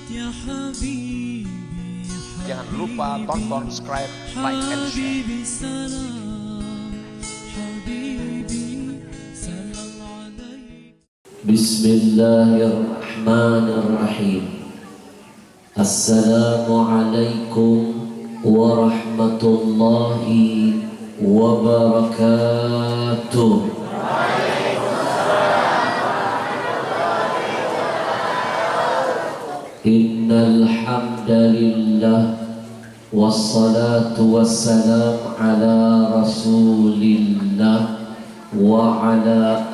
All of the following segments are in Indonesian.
Jangan lupa tonton, subscribe, like, and share. Bismillahirrahmanirrahim. Assalamualaikum warahmatullahi wabarakatuh. Innal hamdalillah wassalatu wassalam ala rasulillah wa ala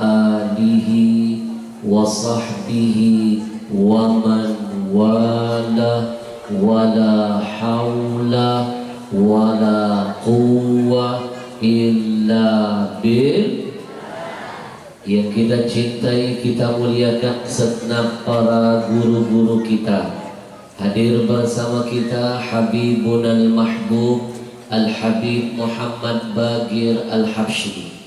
alihi wa sahbihi wa man wala wala hawla wala quwwa illa billah. Yang kita cintai, kita muliakan segenap para guru-guru kita. Hadir bersama kita Habibunal Mahbub Al-Habib Muhammad Bagir Al-Habsyi.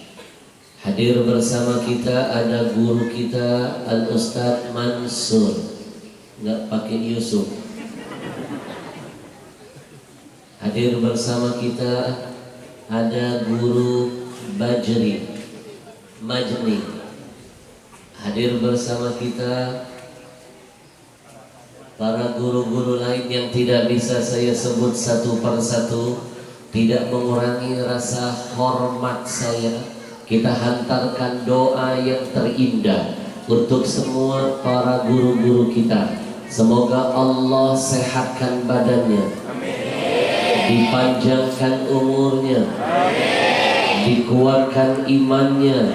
Hadir bersama kita ada guru kita Al-Ustadz Mansur, nggak pakai Yusuf. Hadir bersama kita ada guru Majni. Hadir bersama kita para guru-guru lain yang tidak bisa saya sebut satu persatu, tidak mengurangi rasa hormat saya. Kita hantarkan doa yang terindah untuk semua para guru-guru kita. Semoga Allah sehatkan badannya, dipanjangkan umurnya, dikuatkan imannya,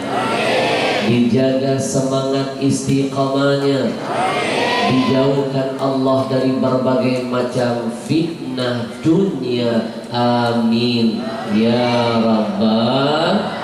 dijaga semangat istiqamahnya, dijauhkan Allah dari berbagai macam fitnah dunia. Amin ya rabbal.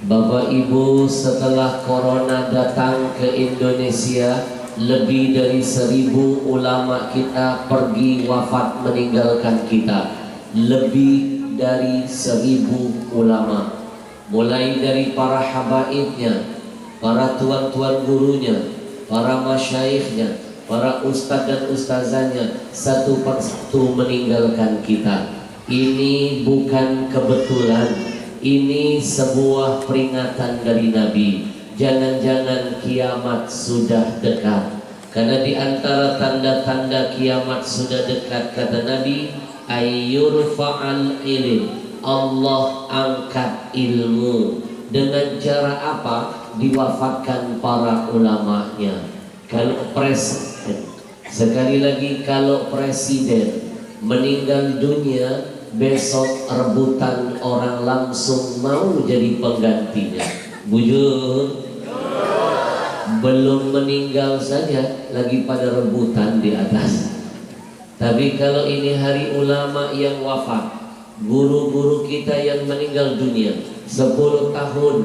Bapak Ibu, setelah corona datang ke Indonesia, lebih dari 1000 ulama kita pergi wafat meninggalkan kita. Lebih dari 1000 ulama, mulai dari para habaibnya, para tuan-tuan gurunya, para masyaikhnya, para ustadz dan ustazahnya, satu persatu meninggalkan kita. Ini bukan kebetulan, ini sebuah peringatan dari Nabi. Jangan-jangan kiamat sudah dekat. Karena di antara tanda-tanda kiamat sudah dekat, kata Nabi, ayyurfa'al ilm, Allah angkat ilmu. Dengan cara apa? Diwafatkan para ulamanya. Kalau presiden, sekali lagi, kalau presiden meninggal dunia, besok rebutan orang langsung mau jadi penggantinya. Bujur, belum meninggal saja lagi pada rebutan di atas. Tapi kalau ini hari ulama yang wafat, guru-guru kita yang meninggal dunia, 10 tahun,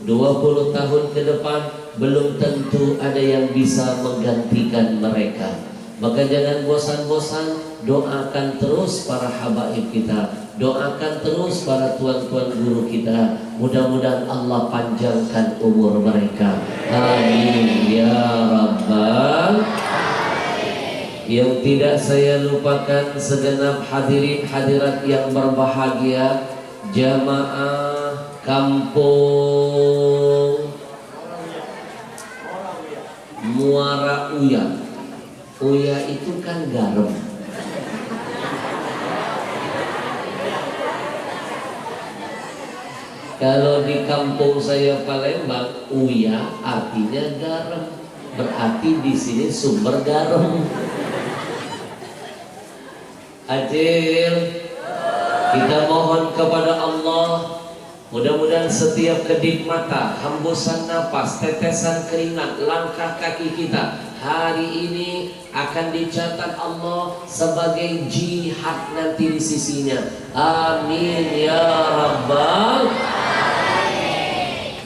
20 tahun ke depan, belum tentu ada yang bisa menggantikan mereka. Maka jangan bosan-bosan, doakan terus para habaib kita, doakan terus para tuan-tuan guru kita. Mudah-mudahan Allah panjangkan umur mereka. Amin ya rabbal. Yang tidak saya lupakan segenap hadirin hadirat yang berbahagia, jamaah kampung Muara Uya. Uya itu kan garam. Kalau di kampung saya Palembang, Uya artinya garam. Berarti di sini sumber garam. Adil, kita mohon kepada Allah, mudah-mudahan setiap kedip mata, hembusan napas, tetesan keringat, langkah kaki kita hari ini akan dicatat Allah sebagai jihad nanti di sisinya. Amin ya rabbal.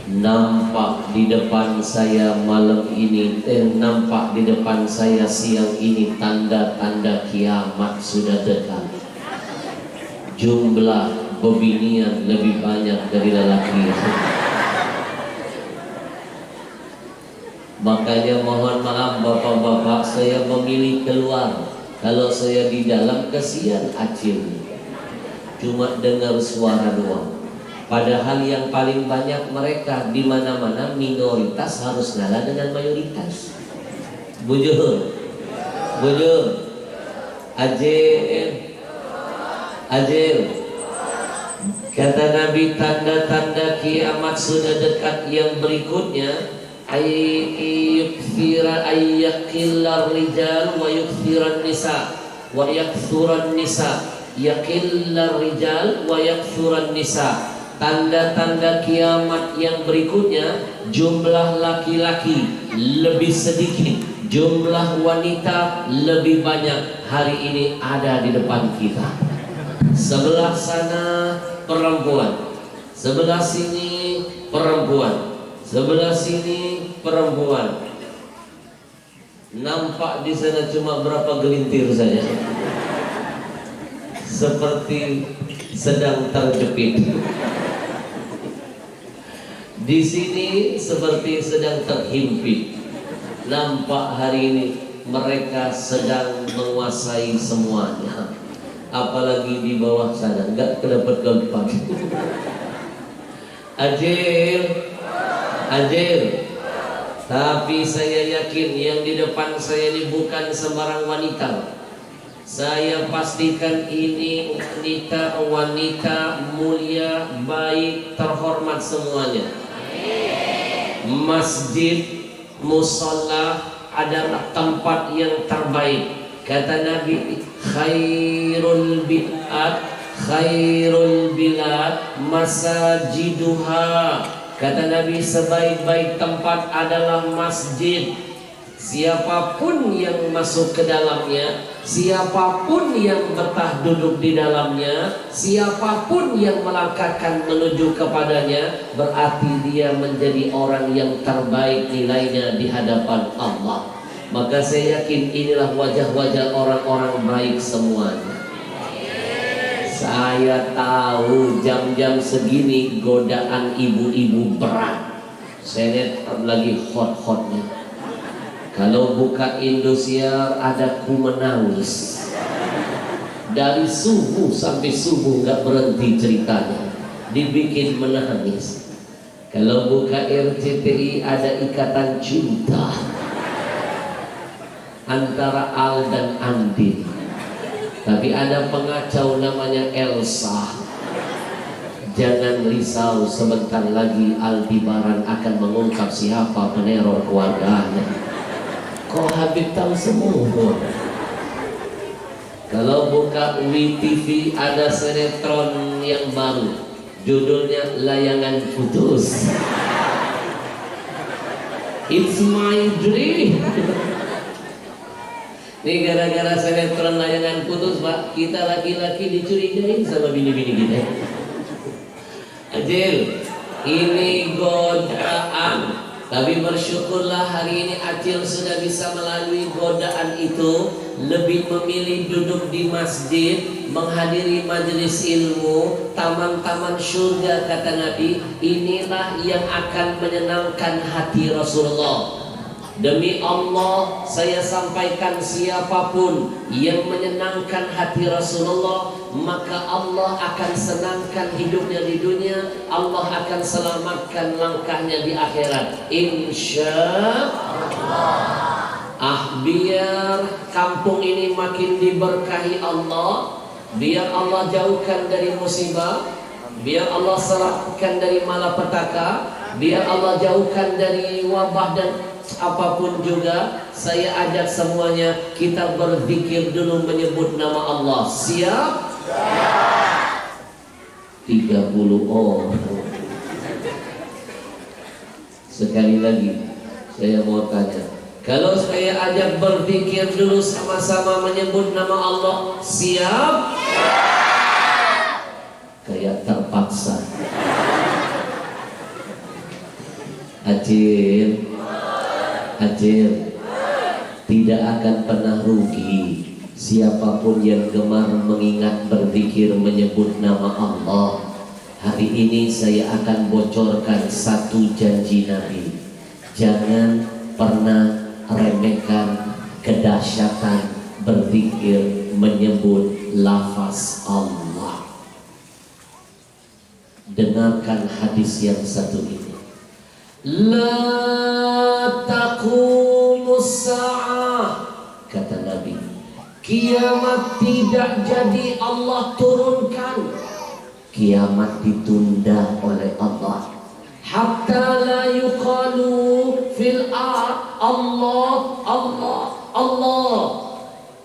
Nampak di depan saya malam ini, nampak di depan saya siang ini, tanda-tanda kiamat sudah dekat. Jumlah bebinian lebih banyak dari lelaki. Makanya mohon maaf bapak-bapak saya memilih keluar. Kalau saya di dalam kesian Acil, cuma dengar suara doang. Padahal yang paling banyak mereka di mana-mana minoritas harus ngalah dengan mayoritas. Bujur, bujur, Acil, Acil. Kata Nabi, tanda-tanda kiamat sudah dekat yang berikutnya, ayyakillar rijal wa yukthiran nisa wa yakthuran nisa, yakillar rijal wa yakthuran nisa. Tanda-tanda kiamat yang berikutnya, jumlah laki-laki lebih sedikit, jumlah wanita lebih banyak. Hari ini ada di depan kita. Sebelah sana perempuan, sebelah sini perempuan, sebelah sini perempuan. Nampak di sana cuma berapa gelintir saja, seperti sedang terjepit. Di sini seperti sedang terhimpit. Nampak hari ini mereka sedang menguasai semuanya. Apalagi di bawah sana nggak kedapat keempat. Ajir, ajir. Tapi saya yakin yang di depan saya ini bukan sembarang wanita. Saya pastikan ini wanita mulia, baik, terhormat semuanya. Masjid, musalla adalah tempat yang terbaik. Kata Nabi, khairul bilad masajiduha. Kata Nabi, sebaik-baik tempat adalah masjid. Siapapun yang masuk ke dalamnya, siapapun yang betah duduk di dalamnya, siapapun yang melangkahkan menuju kepadanya, berarti dia menjadi orang yang terbaik nilainya di hadapan Allah. Maka saya yakin inilah wajah-wajah orang-orang baik semuanya. Saya tahu jam-jam segini godaan ibu-ibu berat. Saya lihat lagi hot-hotnya. Kalau buka Indosiar ada ku menangis. Dari subuh sampai subuh nggak berhenti ceritanya. Dibikin menangis. Kalau buka RCTI ada ikatan cinta antara Al dan Andin. Tapi ada pengacau namanya Elsa. Jangan risau, sebentar lagi Aldebaran akan mengungkap siapa peneror keluarganya. Kok Habib tahu semua? Kalau buka WTV ada sinetron yang baru, judulnya Layangan Putus. It's my dream. Ini gara-gara sinetron Layangan Putus, Pak, kita laki-laki dicurigain sama bini-bini kita. Acil, ini godaan. Tapi bersyukurlah hari ini Acil sudah bisa melalui godaan itu. Lebih memilih duduk di masjid, menghadiri majelis ilmu, taman-taman surga. Kata Nabi, inilah yang akan menyenangkan hati Rasulullah. Demi Allah, saya sampaikan, siapapun yang menyenangkan hati Rasulullah, maka Allah akan senangkan hidupnya di dunia, Allah akan selamatkan langkahnya di akhirat, insya Allah. Biar kampung ini makin diberkahi Allah, biar Allah jauhkan dari musibah, biar Allah selamatkan dari malapetaka, biar Allah jauhkan dari wabah dan apapun juga. Saya ajak semuanya, kita berzikir dulu menyebut nama Allah. Siap? Siap. 30 orang. Sekali lagi saya mau tanya, kalau saya ajak berzikir dulu sama-sama menyebut nama Allah, siap? Siap. Kayak terpaksa. Acil, Acil, tidak akan pernah rugi siapapun yang gemar mengingat berzikir menyebut nama Allah. Hari ini saya akan bocorkan satu janji Nabi. Jangan pernah remehkan kedahsyatan berzikir menyebut lafaz Allah. Dengarkan hadis yang satu ini. La taqumus sa'ah, kata Nabi, kiamat tidak jadi Allah turunkan, kiamat ditunda oleh Allah. Hatta la yuqalu fil ard Allah Allah Allah.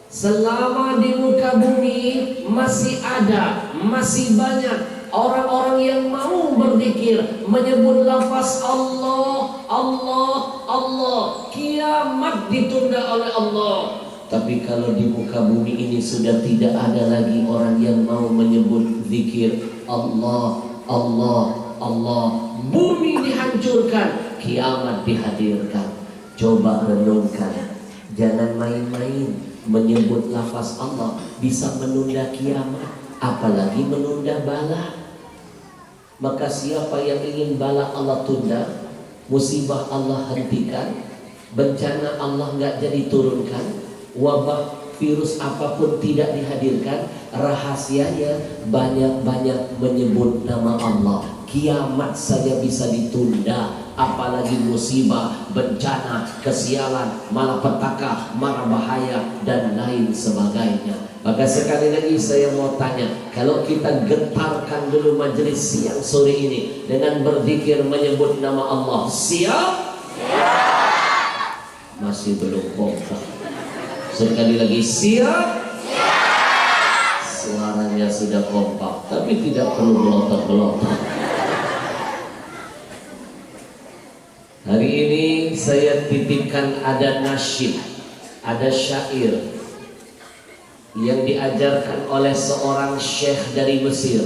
Selama di muka bumi masih ada, masih banyak orang-orang yang mau berzikir menyebut lafaz Allah Allah Allah, kiamat ditunda oleh Allah. Tapi kalau di muka bumi ini sudah tidak ada lagi orang yang mau menyebut zikir Allah Allah Allah, bumi dihancurkan, kiamat dihadirkan. Coba renungkan, jangan main-main menyebut lafaz Allah, bisa menunda kiamat, apalagi menunda bala. Maka siapa yang ingin bala Allah tunda, musibah Allah hentikan, bencana Allah nggak jadi turunkan, wabah virus apapun tidak dihadirkan, rahasianya banyak-banyak menyebut nama Allah. Kiamat saja bisa ditunda, apalagi musibah, bencana, kesialan, malapetaka, mara bahaya, dan lain sebagainya. Maka sekali lagi saya mau tanya, kalau kita getarkan dulu majelis siang sore ini dengan berzikir menyebut nama Allah, siap? Masih belum kompak. Sekali lagi, siap? Suaranya sudah kompak, tapi tidak perlu belotot-belotot. Hari ini saya titipkan ada nasyid, ada syair yang diajarkan oleh seorang syekh dari Mesir,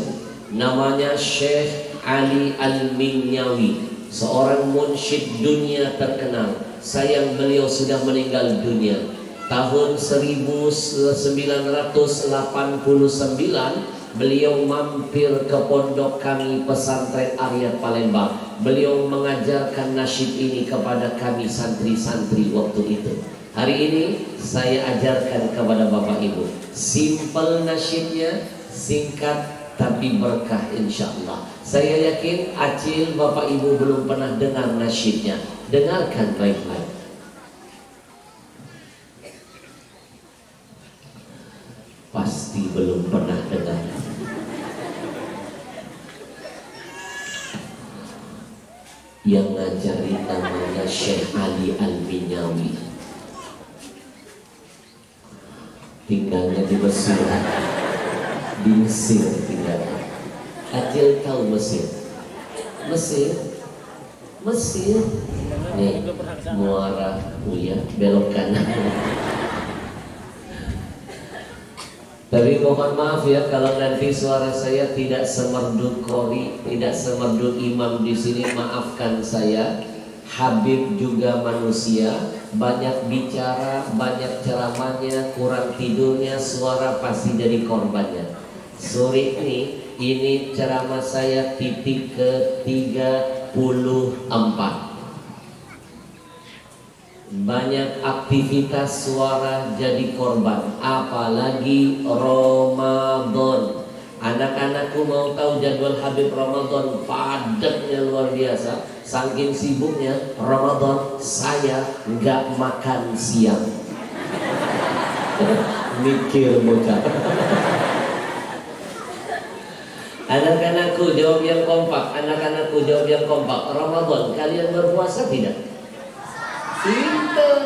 namanya Syekh Ali Al-Minyawi, seorang munsyid dunia terkenal. Sayang beliau sudah meninggal dunia tahun 1989. Beliau mampir ke pondok kami pesantren Arya Palembang. Beliau mengajarkan nasyid ini kepada kami santri-santri waktu itu. Hari ini saya ajarkan kepada Bapak Ibu. Simple nasyidnya, singkat tapi berkah insyaallah. Saya yakin Acil Bapak Ibu belum pernah dengar nasyidnya. Dengarkan baik-baik. Pasti belum pernah dengar. Yang ngajarin namanya Syekh Ali Al-Minyawi, tinggalnya di Mesir. Di Mesir tinggalnya. Acil tahu Mesir? Mesir nih, Muara Uya, belok kanan. Tapi mohon maaf ya kalau nanti suara saya tidak semerdu Qori, tidak semerdu imam di sini, maafkan saya. Habib juga manusia, banyak bicara, banyak ceramahnya, kurang tidurnya, suara pasti jadi korbannya. Sore ini ceramah saya titik ke-34. Banyak aktivitas suara jadi korban, apalagi Ramadan. Anak-anakku mau tahu jadwal Habib Ramadan, padatnya luar biasa. Saking sibuknya Ramadan, saya nggak makan siang. Mikir bocah. Anak-anakku jawab yang kompak. Anak-anakku jawab yang kompak. Ramadan kalian berpuasa tidak? Pinter,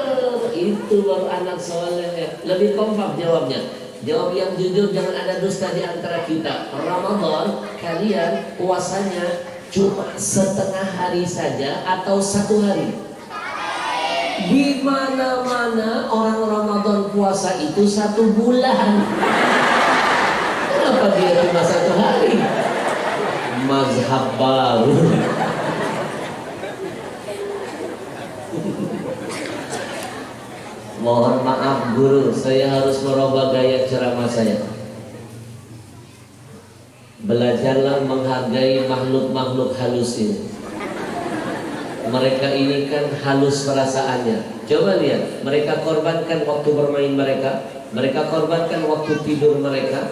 itu baru anak soleh. Lebih kompak jawabnya. Jawab yang jujur, jangan ada dusta di antara kita. Ramadan kalian puasanya cuma setengah hari saja atau 1 hari? Di mana-mana orang Ramadan puasa itu 1 bulan. Kenapa dia cuma 1 hari? Mazhab baru. Mohon maaf guru, saya harus merubah gaya ceramah saya. Belajarlah menghargai makhluk-makhluk halus ini. mereka ini kan halus perasaannya. Coba lihat, mereka korbankan waktu bermain mereka korbankan waktu tidur mereka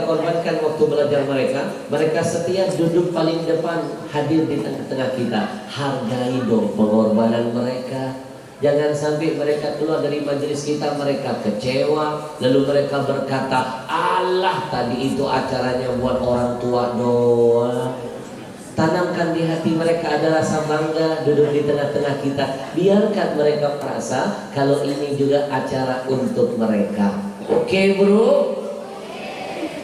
korbankan waktu belajar mereka setia duduk paling depan, hadir di tengah-tengah kita. Hargai dong pengorbanan mereka. Jangan sampai mereka keluar dari majelis kita, mereka kecewa, lalu mereka berkata, Allah tadi itu acaranya buat orang tua doang. Tanamkan di hati mereka ada rasa bangga duduk di tengah-tengah kita. Biarkan mereka merasa kalau ini juga acara untuk mereka. Oke bro?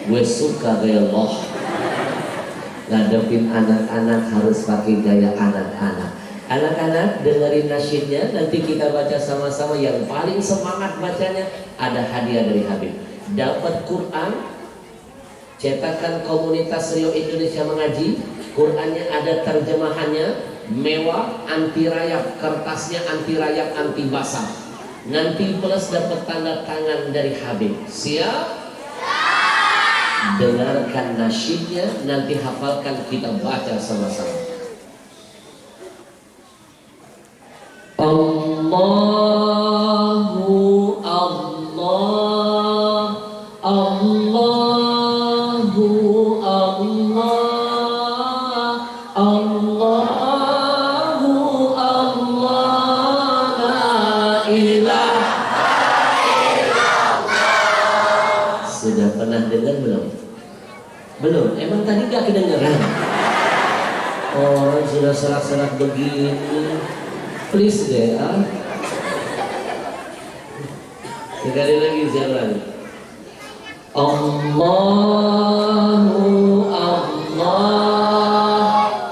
Gue suka gaya Allah. Ngadepin anak-anak harus pakai gaya anak-anak. Anak-anak dengerin nasyidnya, nanti kita baca sama-sama. Yang paling semangat bacanya ada hadiah dari Habib. Dapat Quran, cetakan komunitas Rio Indonesia Mengaji. Qurannya ada terjemahannya, mewah, anti rayap, kertasnya anti rayap, anti basah. Nanti plus dapat tanda tangan dari Habib. Siap? Dengarkan nasyidnya, nanti hafalkan, kita baca sama-sama. Allahu Allah, Allahu Allah, Allahu Allah, la ilaha illallah. Sudah pernah dengar belum? Belum? Emang tadi gak kedengeran? Orang sudah serak-serak begini. Please deh, sekali lagi jalan. Allahu Allah,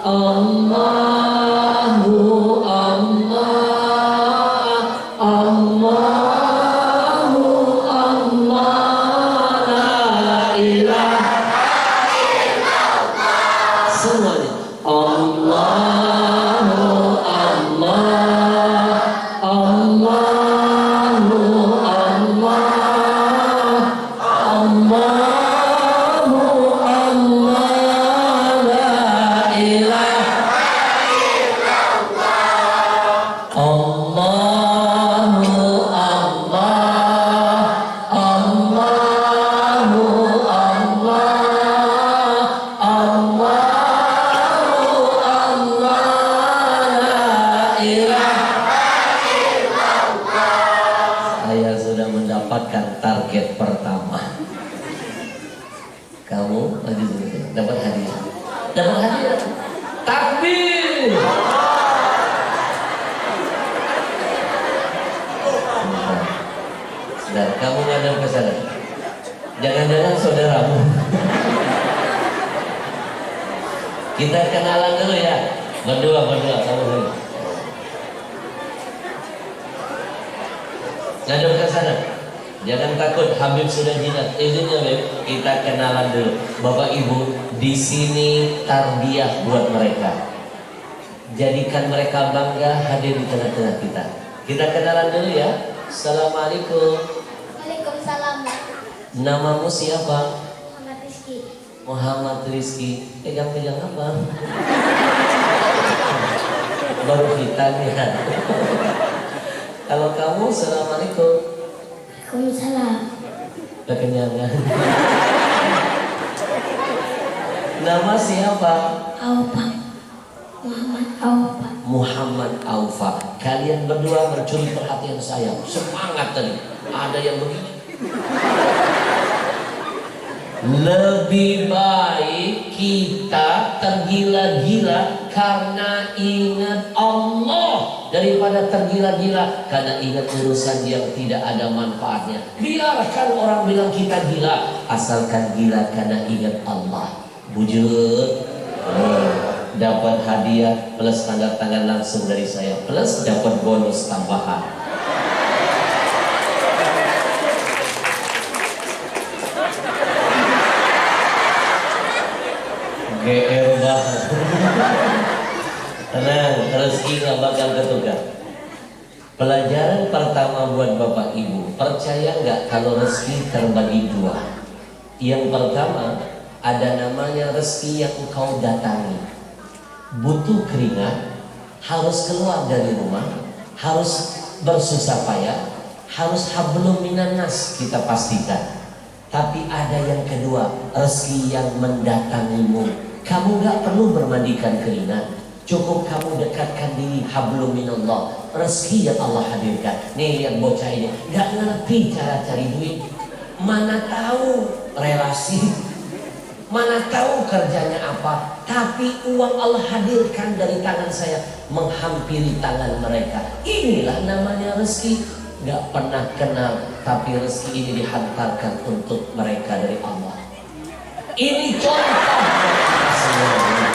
Allahu Allah, Allahu Allah, la ilaha illallah. Semuanya. Allahu Allah. Target pertama. Kamu lagi dapat hadiah. Dapat hadiah. Takbir. Sudah, kamu ngadap ke sana. Jangan-jangan saudaramu. Kita kenalan dulu ya. Berdua kamu dulu. Ngadap ke sana. Jangan takut, Habib sudah jinak. Izinnya Habib, kita kenalan dulu. Bapak Ibu, di sini tarbiyah buat mereka. Jadikan mereka bangga hadir di tengah-tengah kita. Kita kenalan dulu ya. Assalamualaikum. Waalaikumsalam. Namamu siapa? Muhammad Rizki. Muhammad Rizki. Pegang-pegang apa? Baru kita lihat. Kalau kamu, assalamualaikum. Waalaikumsalam. Kekenyangan. Nama siapa? Aufa. Muhammad Aufa. Muhammad Aufa. Kalian berdua mencuri perhatian saya. Semangat tadi. Ada yang begini. Lebih baik kita tergila-gila karena ingat Allah daripada tergila-gila karena ingat urusan yang tidak ada manfaatnya. Biarkan orang bilang kita gila, asalkan gila karena ingat Allah. Bujur. Dapat hadiah plus tanda tangan langsung dari saya, plus dapat bonus tambahan. GR banget. Tenang, rezeki gak bakal ketukar. Pelajaran pertama buat Bapak Ibu, percaya nggak kalau rezeki terbagi dua? Yang pertama, ada namanya rezeki yang engkau datangi. Butuh keringat, harus keluar dari rumah, harus bersusah payah, harus hablum minan nas kita pastikan. Tapi ada yang kedua, rezeki yang mendatangimu. Kamu gak perlu bermandikan keringat, cukup kamu dekatkan diri hablum minallah, rezeki yang Allah hadirkan. Nih lihat bocah ini, gak ngerti cara cari duit, mana tahu relasi, mana tahu kerjanya apa, tapi uang Allah hadirkan dari tangan saya menghampiri tangan mereka. Inilah namanya rezeki. Gak pernah kenal, tapi rezeki ini dihantarkan untuk mereka dari Allah. Ini contoh kita semuanya.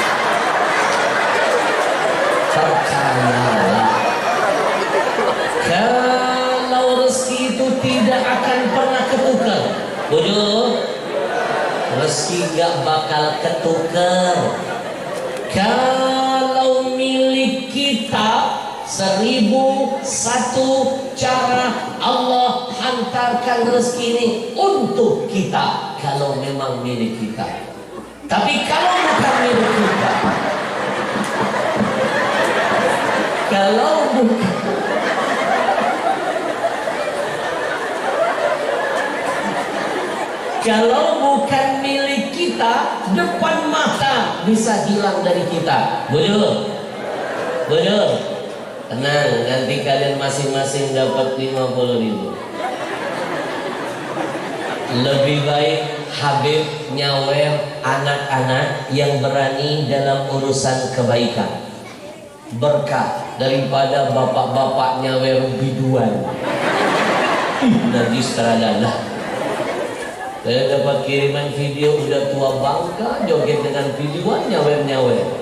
Percayalah, kalau rezeki itu tidak akan pernah ketukar. Tujuh, rezeki gak bakal ketukar. Kalau milik kita 1001 cara Allah hantarkan rezeki ini untuk kita, kalau memang milik kita. Tapi kalau bukan milik kita, kalau bukan milik kita, depan mata bisa hilang dari kita. Betul? Betul? Tenang, nanti kalian masing-masing dapat 50.000. Lebih baik Habib nyawer anak-anak yang berani dalam urusan kebaikan, berkah, daripada bapak-bapak nyawer biduan. Nanti sutradara. Saya dapat kiriman video udah tua bangka joget dengan biduan nyawer-nyawer.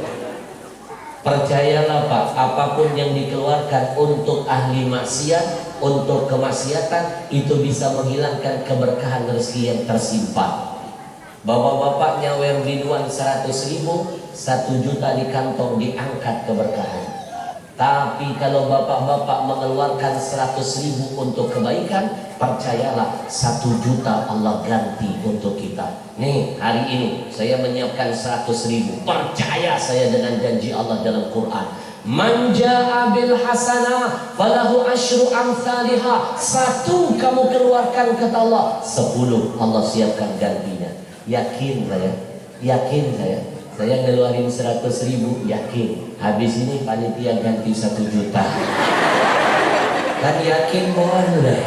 Percayalah Pak, apapun yang dikeluarkan untuk ahli maksiat, untuk kemaksiatan, itu bisa menghilangkan keberkahan rezeki yang tersimpan. Bapak-bapak nyawer biduan 100.000, 1 juta di kantong diangkat keberkahan. Tapi kalau bapak-bapak mengeluarkan 100.000 untuk kebaikan, percayalah 1 juta Allah ganti untuk kita. Nih hari ini saya menyiapkan 100.000. Percaya saya dengan janji Allah dalam Quran. Man jaa bil hasanah falahu asyru amsalihha. 1 kamu keluarkan kata Allah, 10 Allah siapkan gantinya. Yakin saya? Yakin saya? Saya ngeluarin 100.000, yakin habis ini panitia ganti 1 juta. Kan yakin boleh.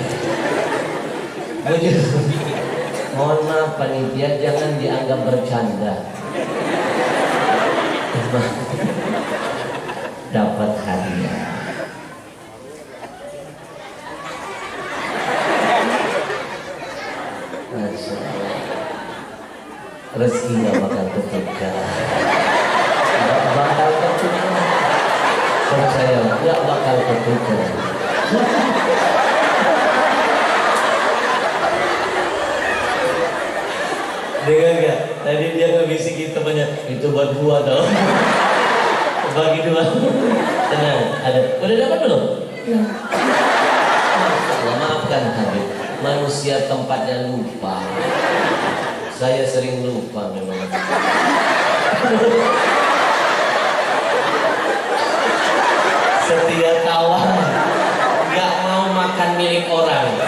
Mohon maaf panitia, jangan dianggap bercanda. Dapat hadiah. Masya Allah. Rezeki gak bakal ketukar. Gak bakal ketukar. Percaya, gak bakal ketukar. Dengar gak? Tadi dia ngebisikin temannya, itu buat gua tau. Bagi 2. Tenang, ada. Udah dapat belum? Belum. Maafkan Habib, manusia tempatnya lupa. Saya sering lupa memang. Setia kawan gak mau makan milik orang.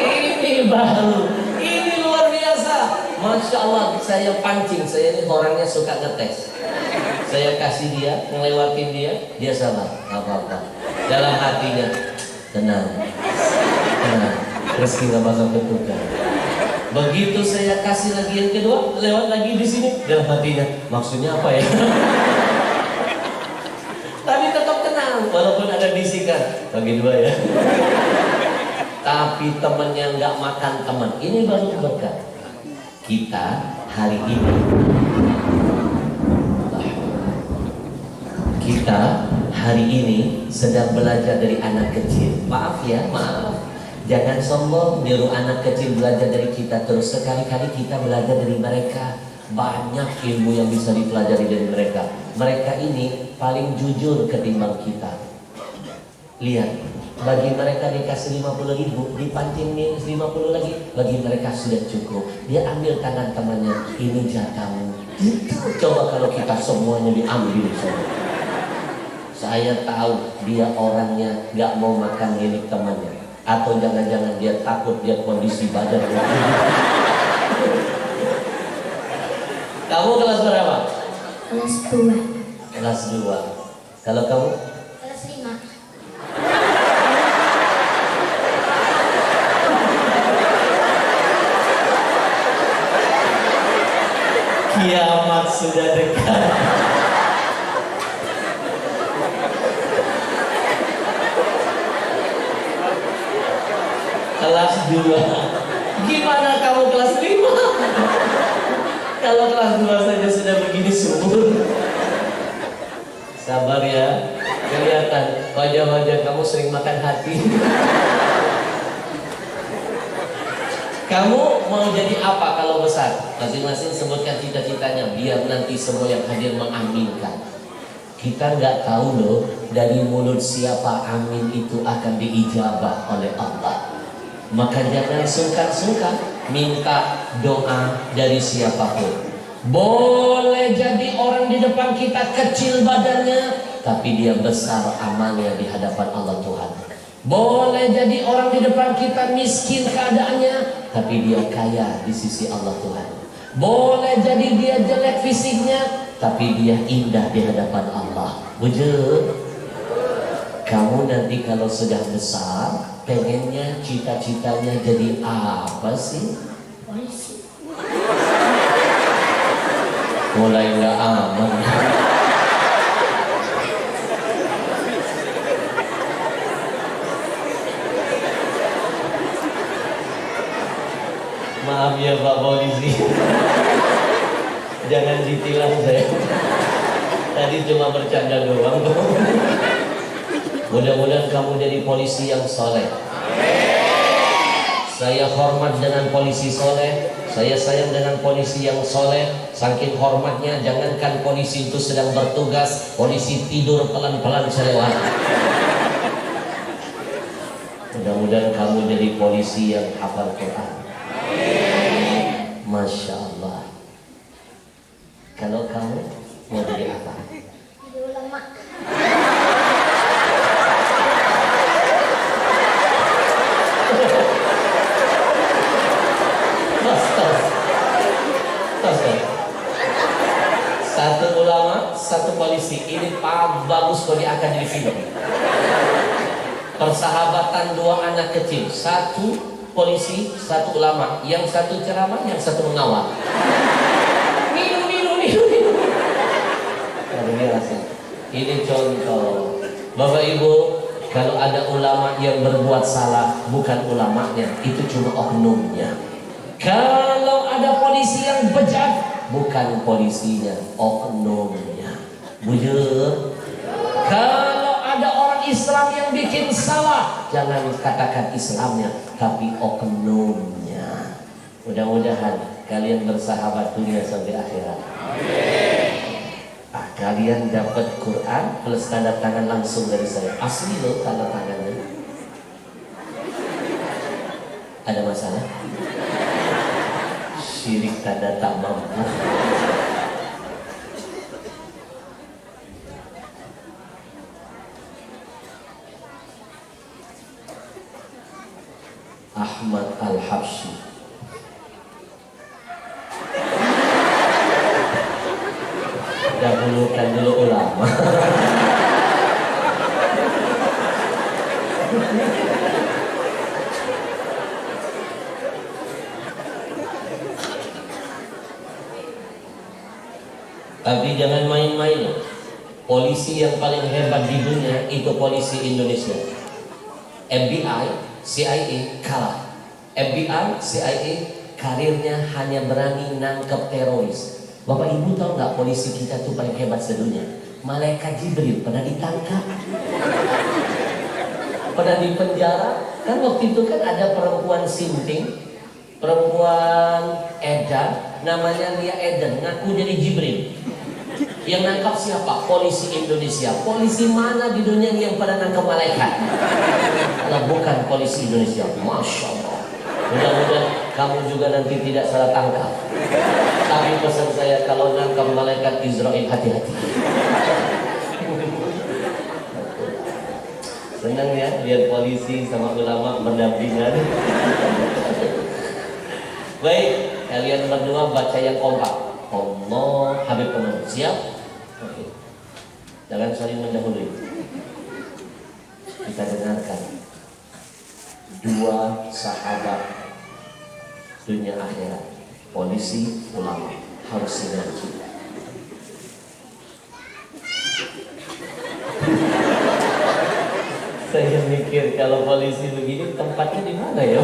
Ini baru, ini luar biasa. Masya Allah, saya pancing. Saya ini orangnya suka ngetes. Saya kasih dia, ngelewatin dia, dia sabar, apa-apa. Dalam hatinya, tenang, tenang, rezeki gak bakal ketukar. Begitu saya kasih lagi yang kedua, lewat lagi di sini, dalam hatinya, maksudnya apa ya? Tapi tetap tenang, walaupun ada bisikan, bagi 2 ya. Tapi temennya nggak makan teman, ini baru berkah. Kita hari ini, sedang belajar dari anak kecil. Maaf ya, maaf. Jangan sombong niru anak kecil belajar dari kita terus. Sekali-kali kita belajar dari mereka. Banyak ilmu yang bisa dipelajari dari mereka. Mereka ini paling jujur ketimbang kita. Lihat, bagi mereka dikasih 50.000, dipancing minus 50 lagi, bagi mereka sudah cukup. Dia ambil tangan temannya, ini jatahmu. Coba kalau kita semuanya diambil semua. Saya tahu dia orangnya gak mau makan milik temannya, atau jangan-jangan dia takut dia kondisi badan. Kamu kelas berapa? Kelas 2. Kelas 2. Kalau kamu? Kelas 5. Kiamat sudah dekat. Kelas 2. Gimana kamu kelas 5? Kalau kelas 2 saja sudah begini subur. Sabar ya. Kelihatan wajah-wajah kamu sering makan hati. Kamu mau jadi apa kalau besar? Masing-masing sebutkan cita-citanya biar nanti semua yang hadir mengaminkan. Kita nggak tahu loh dari mulut siapa amin itu akan diijabah oleh Allah. Maka jangan sungkan-sungkan minta doa dari siapapun. Boleh jadi orang di depan kita kecil badannya, tapi dia besar amalnya di hadapan Allah Tuhan. Boleh jadi orang di depan kita miskin keadaannya, tapi dia kaya di sisi Allah Tuhan. Boleh jadi dia jelek fisiknya, tapi dia indah di hadapan Allah. Wujud. Kamu nanti kalau sudah besar, pengennya cita-citanya jadi apa sih? Polisi. Mulai nggak aman. Maaf ya Pak Polisi, jangan ditilang saya. Tadi cuma bercanda doang. Mudah-mudahan kamu jadi polisi yang soleh. Saya hormat dengan polisi soleh. Saya sayang dengan polisi yang soleh. Saking hormatnya, jangankan polisi itu sedang bertugas, polisi tidur pelan-pelan selewat. Mudah-mudahan kamu jadi polisi yang hafal Quran. Masya Allah. Kalau kamu mau jadi apa? Jadi ulama. Satu ulama, satu polisi. Ini bagus kalau akan jadi film. Persahabatan dua anak kecil, satu polisi, satu ulama. Yang satu ceramah, yang satu mengawal. Minum. Ini contoh. Bapak Ibu, kalau ada ulama yang berbuat salah, bukan ulamanya, itu cuma oknumnya. Kalau ada polisi yang bejat, bukan polisinya, oknumnya. Bujur. Kalau ada orang Islam yang bikin salah, jangan katakan Islamnya, tapi oknumnya. Mudah-mudahan kalian bersahabat dunia sampai akhirat. Kalian dapat Quran plus tanda tangan langsung dari saya. Asli loh tanda tangannya. Ada masalah? Syirik tanda tak mampu. Ahmad Al-Habsyi. Dahulukan dulu ulama. Tapi jangan main-main. Polisi yang paling hebat di dunia itu polisi Indonesia. FBI, CIA kalah. FBI, CIA karirnya hanya berani nangkep teroris. Bapak Ibu tahu nggak polisi kita tuh paling hebat sedunia? Malaikat Jibril pernah ditangkap, pernah dipenjara. Kan waktu itu kan ada perempuan sinting, perempuan edan, namanya Lia Eden, ngaku jadi Jibril. Yang nangkap siapa? Polisi Indonesia. Polisi mana di dunia yang pada nangkap malaikat? Kalau bukan polisi Indonesia. Masya Allah. Mudah-mudahan kamu juga nanti tidak salah tangkap. Tapi pesan saya, kalau nangkap malaikat Israel, hati-hati. Senang ya lihat polisi sama ulama berdampingan. Baik, kalian berdua baca yang kompak. Allah, Habib Pemandu. Siap? Oke. Jangan saling mendahului. Kita dengarkan dua sahabat dunia akhirat, polisi, ulama, harus sinergi. Saya mikir kalau polisi begini tempatnya di mana ya?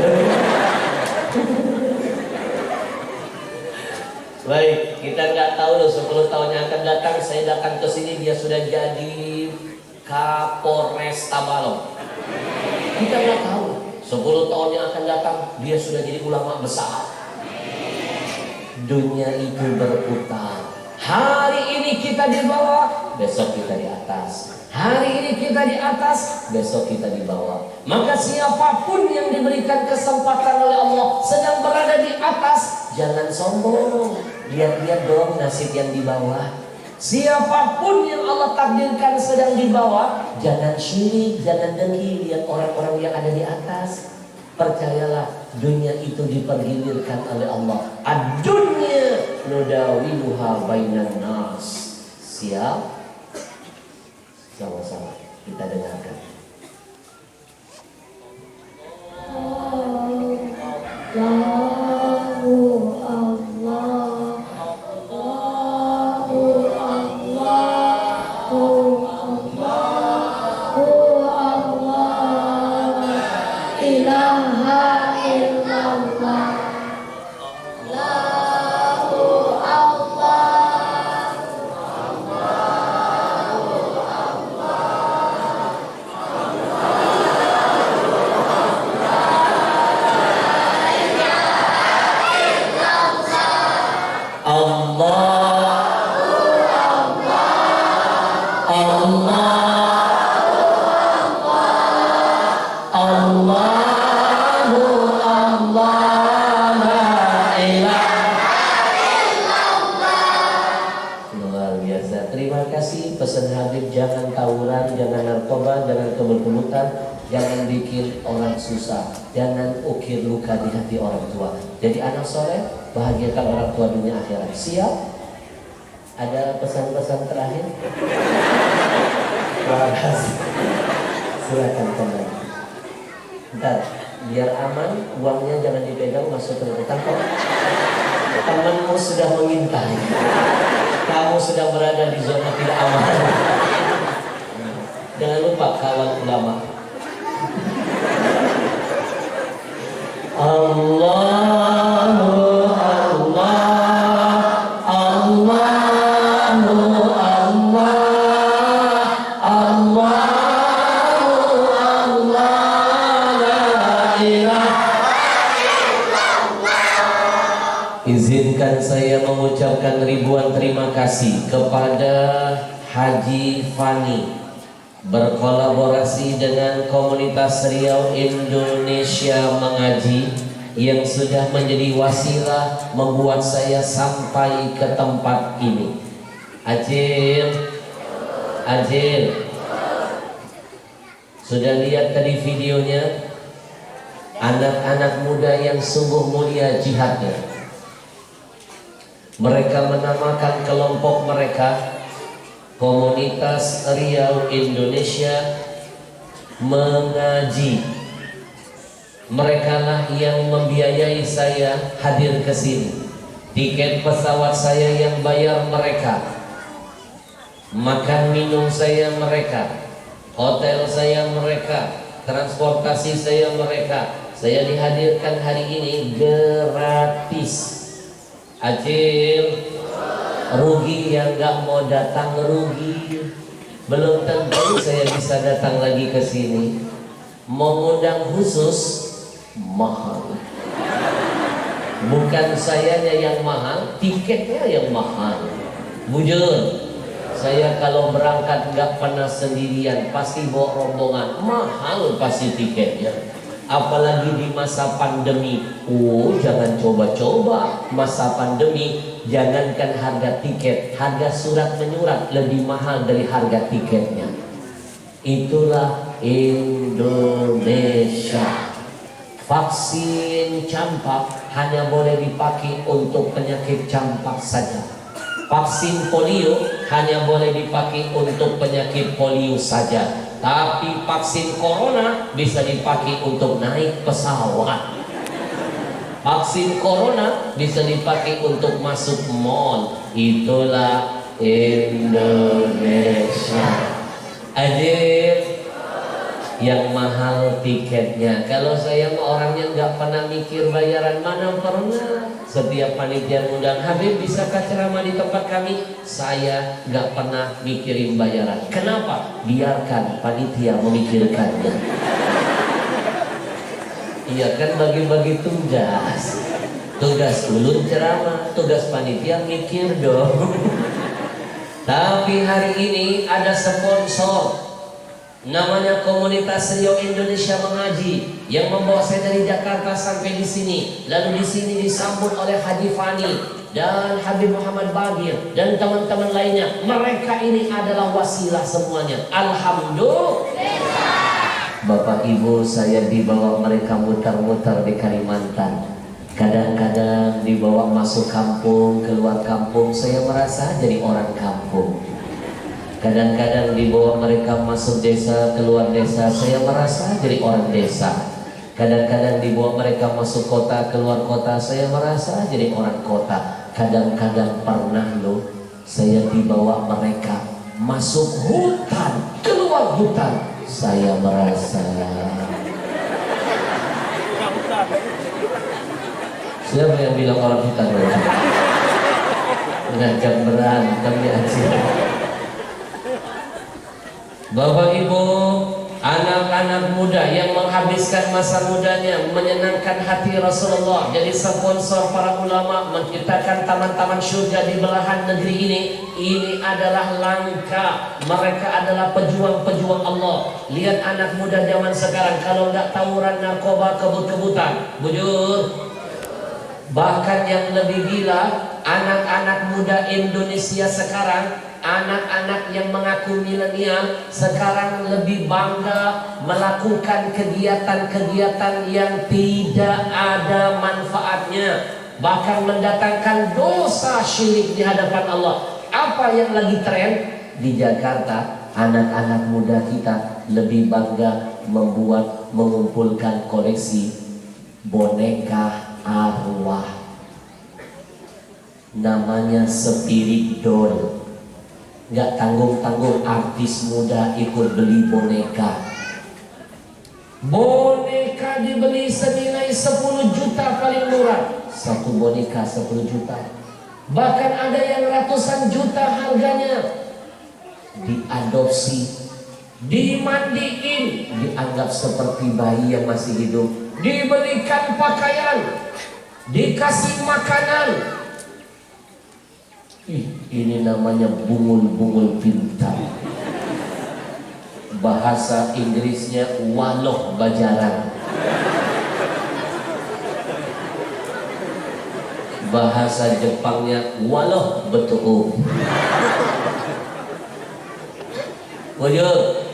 Baik, kita nggak tahu loh 10 tahun yang akan datang saya datang ke sini dia sudah jadi Kapolres Tabalong. Kita nggak tahu 10 tahun yang akan datang dia sudah jadi ulama besar. Dunia itu berputar. Hari ini kita di bawah, besok kita di atas. Hari ini kita di atas, besok kita di bawah. Maka siapapun yang diberikan kesempatan oleh Allah sedang berada di atas, jangan sombong. Lihat-lihat dong nasib yang di bawah. Siapapun yang Allah takdirkan sedang di bawah, jangan syirik, jangan dengki. Lihat orang-orang yang ada di atas. Percayalah, dunia itu dipergilirkan oleh Allah. Ad-dunya nudawiluha bainan nas. Siap? Sama-sama kita dengarkan. Pesan Habib, jangan tawuran, jangan narkoba, jangan kebut-kebutan, jangan bikin orang susah, jangan ukir luka di hati orang tua. Jadi anak soleh, bahagiakan orang tua dunia akhirat. Siap? Ada pesan-pesan terakhir? Terima kasih. Silakan kembali. Bentar, biar aman, uangnya jangan dipegang, masuk ke kantong. Temanmu sudah mengintai. Kamu sedang berada di zona tidak aman. Jangan lupa kawan ulama. Allahu Allah, Allahu Allah, Allahu Allah, la ilaha. Izinkan saya mengucapkan ribuan terima kasih kepada Haji Fani, berkolaborasi dengan komunitas Riau Indonesia Mengaji, yang sudah menjadi wasilah membuat saya sampai ke tempat ini. Ajil, sudah lihat tadi videonya? Anak-anak muda yang sungguh mulia jihadnya. Mereka menamakan kelompok mereka Komunitas Riau Indonesia Mengaji. Mereka lah yang membiayai saya hadir ke sini. Tiket pesawat saya yang bayar mereka. Makan minum saya mereka. Hotel saya mereka. Transportasi saya mereka. Saya dihadirkan hari ini gratis. Acil, rugi yang gak mau datang rugi. Belum tentu saya bisa datang lagi ke sini. Mau ngundang khusus mahal. Bukan sayanya yang mahal, tiketnya yang mahal. Bujur, saya kalau berangkat gak pernah sendirian, pasti bawa rombongan. Mahal pasti tiketnya. Apalagi di masa pandemi. Oh, jangan coba-coba masa pandemi. Jangankan harga tiket, harga surat menyurat lebih mahal dari harga tiketnya. Itulah Indonesia. Vaksin campak hanya boleh dipakai untuk penyakit campak saja. Vaksin polio hanya boleh dipakai untuk penyakit polio saja. Tapi vaksin corona bisa dipakai untuk naik pesawat. Vaksin corona bisa dipakai untuk masuk mall. Itulah Indonesia. Adil. Yang mahal tiketnya. Kalau saya mah orangnya nggak pernah mikir bayaran, mana pernah. Setiap panitia undang, Habib bisakah ceramah di tempat kami? Saya nggak pernah mikirin bayaran. Kenapa? Biarkan panitia memikirkannya. Iya kan, bagi-bagi tugas. Tugas ulun ceramah, tugas panitia mikir dong. Tapi hari ini ada sponsor. Namanya Komunitas Rio Indonesia Mengaji yang membawa saya dari Jakarta sampai di sini. Lalu di sini disambut oleh Haji Fani dan Habib Muhammad Bagir dan teman-teman lainnya. Mereka ini adalah wasilah semuanya. Alhamdulillah. Bapak Ibu, saya dibawa mereka muter-muter di Kalimantan. Kadang-kadang dibawa masuk kampung, keluar kampung, saya merasa jadi orang kampung. Kadang-kadang dibawa mereka masuk desa, keluar desa, saya merasa jadi orang desa. Kadang-kadang dibawa mereka masuk kota, keluar kota, saya merasa jadi orang kota. Kadang-kadang pernah loh, saya dibawa mereka masuk hutan, keluar hutan, saya merasa. Siapa yang bilang orang hutan? Ngajak berantem ya sih. Bapak Ibu, anak-anak muda yang menghabiskan masa mudanya menyenangkan hati Rasulullah, jadi sponsor para ulama menciptakan taman-taman surga di belahan negeri ini adalah langka. Mereka adalah pejuang-pejuang Allah. Lihat anak muda zaman sekarang, kalau nggak tawuran narkoba, kebut-kebutan, bujur. Bahkan yang lebih gila, anak-anak muda Indonesia sekarang, anak-anak yang mengaku milenial sekarang lebih bangga melakukan kegiatan-kegiatan yang tidak ada manfaatnya, bahkan mendatangkan dosa syirik di hadapan Allah. Apa yang lagi tren di Jakarta? Anak-anak muda kita lebih bangga mengumpulkan koleksi boneka arwah, namanya spirit doll. Nggak tanggung-tanggung artis muda ikut beli boneka. Boneka dibeli senilai 10 juta paling murah. Satu boneka 10 juta. Bahkan ada yang ratusan juta harganya. Diadopsi, dimandiin, dianggap seperti bayi yang masih hidup. Dibelikan pakaian, dikasih makanan. Ini namanya bungul-bungul pintar. Bahasa Inggrisnya waloh bajaran. Bahasa Jepangnya waloh betul. Wujud.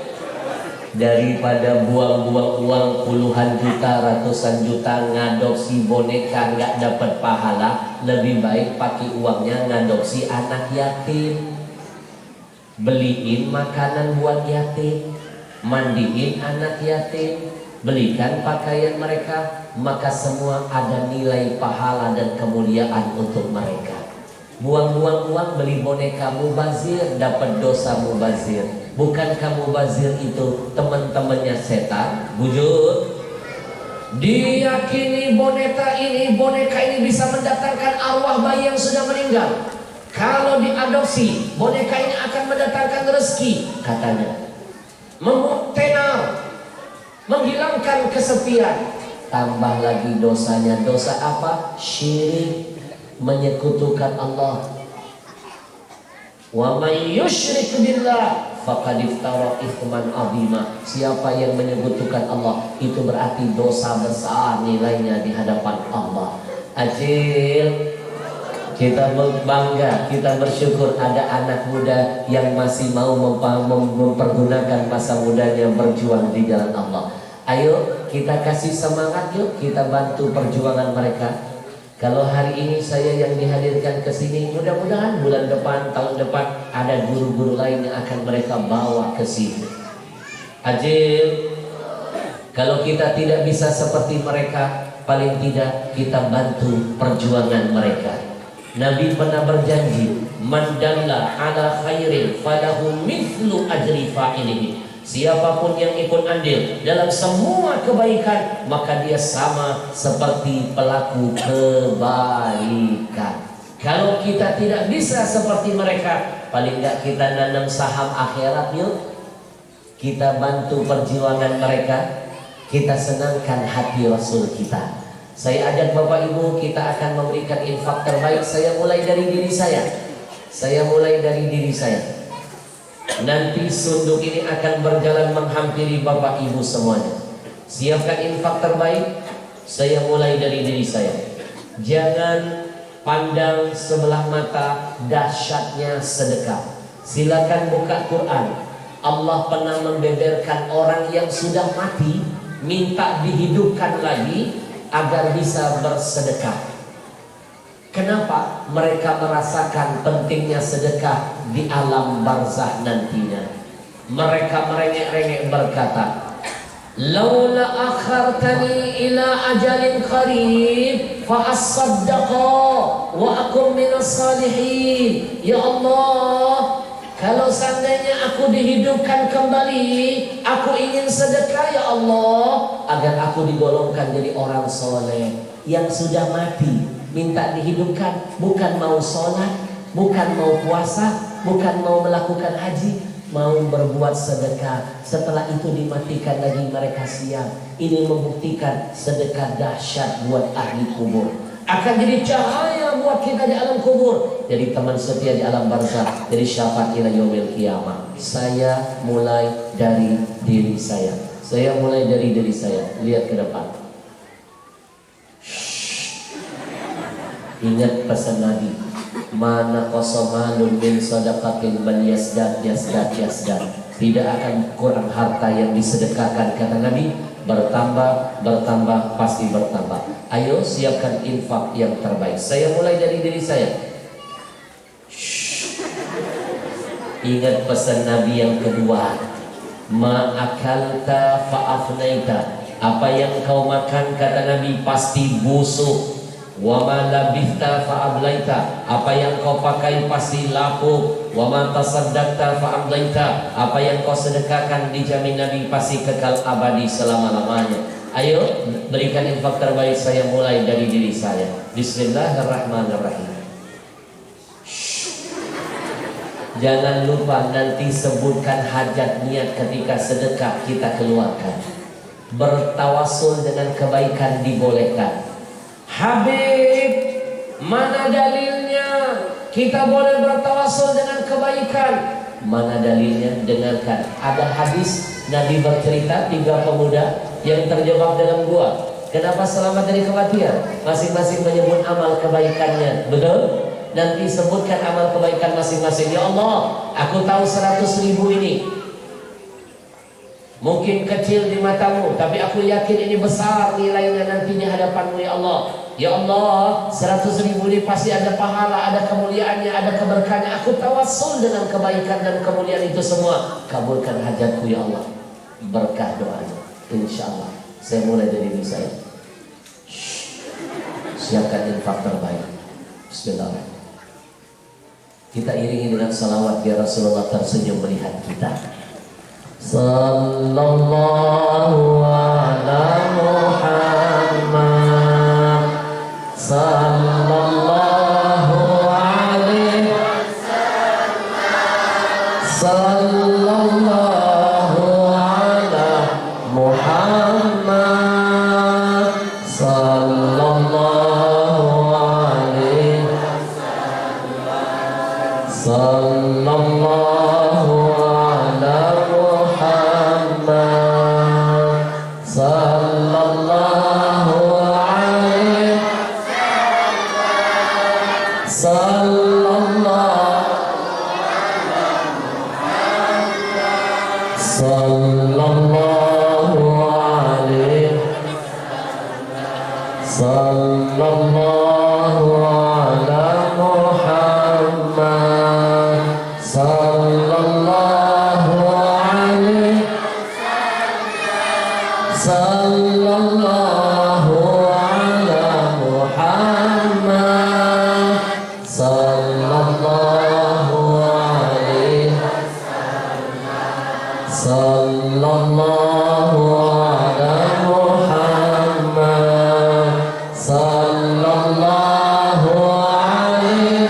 Daripada buang-buang uang puluhan juta, ratusan juta ngadopsi boneka nggak dapat pahala, lebih baik pakai uangnya ngadopsi anak yatim, beliin makanan buat yatim, mandiin anak yatim, belikan pakaian mereka, maka semua ada nilai pahala dan kemuliaan untuk mereka. Buang-buang uang beli boneka mubazir, dapat dosa mubazir. Bukan kamu bazir itu teman-temannya setan, bujur. Diyakini boneka ini bisa mendatangkan arwah bayi yang sudah meninggal. Kalau diadopsi, boneka ini akan mendatangkan rezeki, katanya. Tenar, menghilangkan kesepian. Tambah lagi dosanya, dosa apa? Syirik, menyekutukan Allah. Wa may yusyrik billah faqad iftara itsman azima. Siapa yang menyekutukan Allah, itu berarti dosa besar nilainya di hadapan Allah. Ajil. Kita bangga, kita bersyukur ada anak muda yang masih mau mempergunakan masa mudanya berjuang di jalan Allah. Ayo kita kasih semangat, yuk kita bantu perjuangan mereka. Kalau hari ini saya yang dihadirkan ke sini, mudah-mudahan bulan depan, tahun depan ada guru-guru lain yang akan mereka bawa ke sini. Ajil, kalau kita tidak bisa seperti mereka, paling tidak kita bantu perjuangan mereka. Nabi pernah berjanji, man dalla ala khairin falahu mithlu ajri fa'ilihi. Siapapun yang ikut andil dalam semua kebaikan, maka dia sama seperti pelaku kebaikan. Kalau kita tidak bisa seperti mereka, paling enggak kita nanam saham akhirat yuk. Kita bantu perjuangan mereka, kita senangkan hati Rasul kita. Saya ajak Bapak Ibu, kita akan memberikan infak terbaik. Saya mulai dari diri saya. Nanti sunduk ini akan berjalan menghampiri Bapak Ibu semuanya. Siapkan infak terbaik. Saya mulai dari diri saya. Jangan pandang sebelah mata dahsyatnya sedekah. Silakan buka Quran. Allah pernah membeberkan orang yang sudah mati, minta dihidupkan lagi agar bisa bersedekah. Kenapa? Mereka merasakan pentingnya sedekah di alam barzah nantinya. Mereka merengek-rengek berkata, laula akhartani ila ajalin qarib fa asaddaqa wa akum minas salihin. Ya Allah, kalau seandainya aku dihidupkan kembali, aku ingin sedekah ya Allah, agar aku digolongkan jadi orang soleh. Yang sudah mati minta dihidupkan, bukan mau sholat, bukan mau puasa, bukan mau melakukan haji, mau berbuat sedekah. Setelah itu dimatikan lagi mereka siap. Ini membuktikan sedekah dahsyat buat ahli kubur. Akan jadi cahaya buat kita di alam kubur, jadi teman setia di alam barzah, jadi syafaat ila yaumil qiyamah. Saya mulai dari diri saya. Lihat ke depan. Ingat pesan Nabi, mana qasamalun min sadaqatin bal yasdad. Tidak akan kurang harta yang disedekahkan, kata Nabi. Bertambah, pasti bertambah. Ayo siapkan infak yang terbaik. Saya mulai dari diri saya. Ingat pesan Nabi yang kedua, ma akalta fa'afnaita. Apa yang kau makan, kata Nabi, pasti busuk. Wa ma labithta fa'ablaita. Apa yang kau pakai pasti lapuk. Wa ma tasaddaqta fa'amdaita. Apa yang kau sedekahkan, dijamin Nabi pasti kekal abadi selama-lamanya. Ayo berikan infak terbaik. Saya mulai dari diri saya. Bismillahirrahmanirrahim. Jangan lupa nanti sebutkan hajat niat ketika sedekah kita keluarkan. Bertawasul dengan kebaikan dibolehkan. Habib, mana dalilnya kita boleh bertawasul dengan kebaikan? Mana dalilnya? Dengarkan. Ada hadis Nabi bercerita 3 pemuda yang terjebak dalam gua. Kenapa selamat dari kematian? Masing-masing menyebut amal kebaikannya. Betul? Nanti sebutkan amal kebaikan masing-masing. Ya Allah, aku tahu 100.000 ini mungkin kecil di matamu, tapi aku yakin ini besar nilainya nanti di hadapanmu ya Allah. Ya Allah, 100.000 ini pasti ada pahala, ada kemuliaannya, ada keberkahannya. Aku tawassul dengan kebaikan dan kemuliaan itu semua. Kabulkan hajatku ya Allah. Berkah doanya. InsyaAllah. Saya mulai dari diri saya. Siapkan infak terbaik. Bismillah. Kita iringi dengan salawat ya Rasulullah tersenyum melihat kita. Sallallahu ala Muhammad, sallallahu alaihi wasallam, sallallahu ala Muhammad, sallallahu alaihi wasallam, sallallahu ala sallallahu alaihi Sallallahu alaihi sallallahu ala Muhammad sallallahu alaihi sallallahu ala Muhammad sallallahu alaihi sallallahu ala Muhammad sallallahu alaihi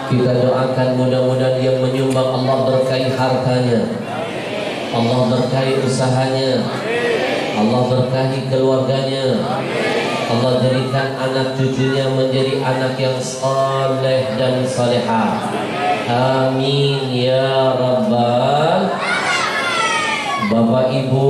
Kita doakan mudah-mudahan yang menyumbang Allah berkahi hartanya, Allah berkahi usahanya, Allah berkahi keluarganya, Allah jadikan anak cucunya menjadi anak yang saleh dan salehah. Amin ya rabbal. Bapak Ibu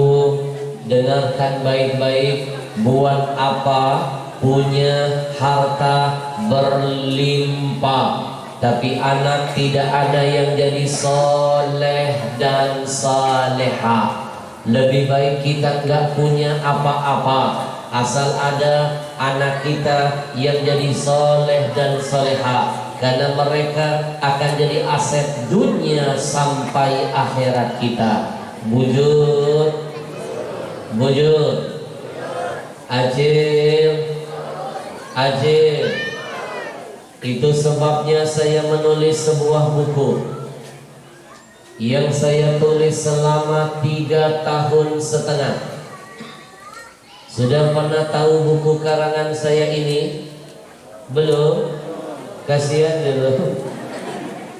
dengarkan baik-baik, buat apa punya harta berlimpah tapi anak tidak ada yang jadi soleh dan salehah. Lebih baik kita nggak punya apa-apa, asal ada anak kita yang jadi soleh dan salehah, karena mereka akan jadi aset dunia sampai akhirat kita. Bujur, bujur, ajil, ajil. Itu sebabnya saya menulis sebuah buku yang saya tulis selama 3 tahun setengah. Sudah pernah tahu buku karangan saya ini? Belum? Kasihan dulu.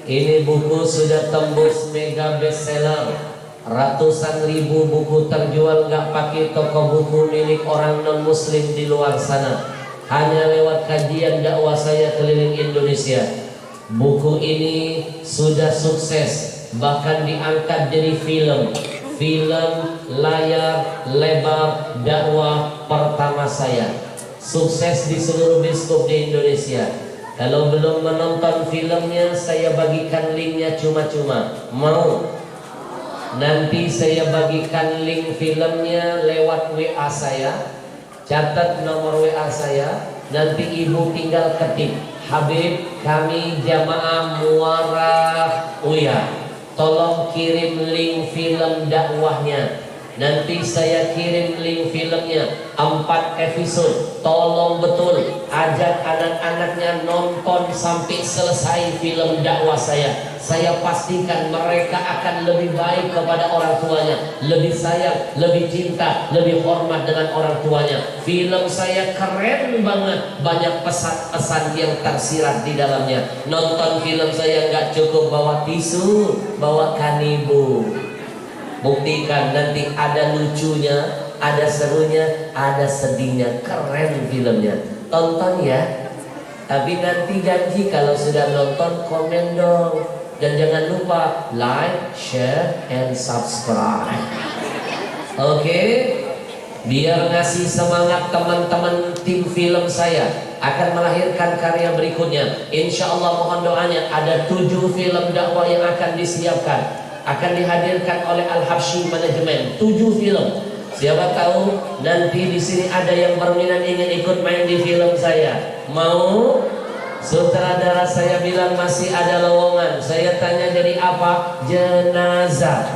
Ini buku sudah tembus mega bestseller. Ratusan ribu buku terjual nggak pakai toko buku milik orang non muslim di luar sana, hanya lewat kajian dakwah saya keliling Indonesia. Buku ini sudah sukses, bahkan diangkat jadi film layar lebar dakwah pertama saya. Sukses di seluruh biskop di Indonesia. Kalau belum menonton filmnya, saya bagikan linknya cuma-cuma. Mau? Nanti saya bagikan link filmnya lewat WA saya. Catat nomor WA saya. Nanti ibu tinggal ketik, Habib, kami jamaah Muara Uya, tolong kirim link film dakwahnya. Nanti saya kirim link filmnya 4 episode. Tolong betul ajak anak-anaknya nonton sampai selesai film dakwah saya. Saya pastikan mereka akan lebih baik kepada orang tuanya, lebih sayang, lebih cinta, lebih hormat dengan orang tuanya. Film saya keren banget, banyak pesan-pesan yang tersirat di dalamnya. Nonton film saya nggak cukup bawa tisu, bawa kanibu. Buktikan, nanti ada lucunya, ada serunya, ada sedihnya. Keren filmnya, tonton ya. Tapi nanti janji kalau sudah nonton komen dong. Dan jangan lupa like, share, and subscribe. Oke? Biar ngasih semangat teman-teman tim film saya akan melahirkan karya berikutnya. Insya Allah mohon doanya, ada 7 film dakwah yang akan disiapkan, akan dihadirkan oleh Al-Habsyi Manajemen. 7 film. Siapa tahu nanti di sini ada yang berminat ingin ikut main di film saya. Mau? Sutradara saya bilang masih ada lowongan. Saya tanya jadi apa? Jenazah.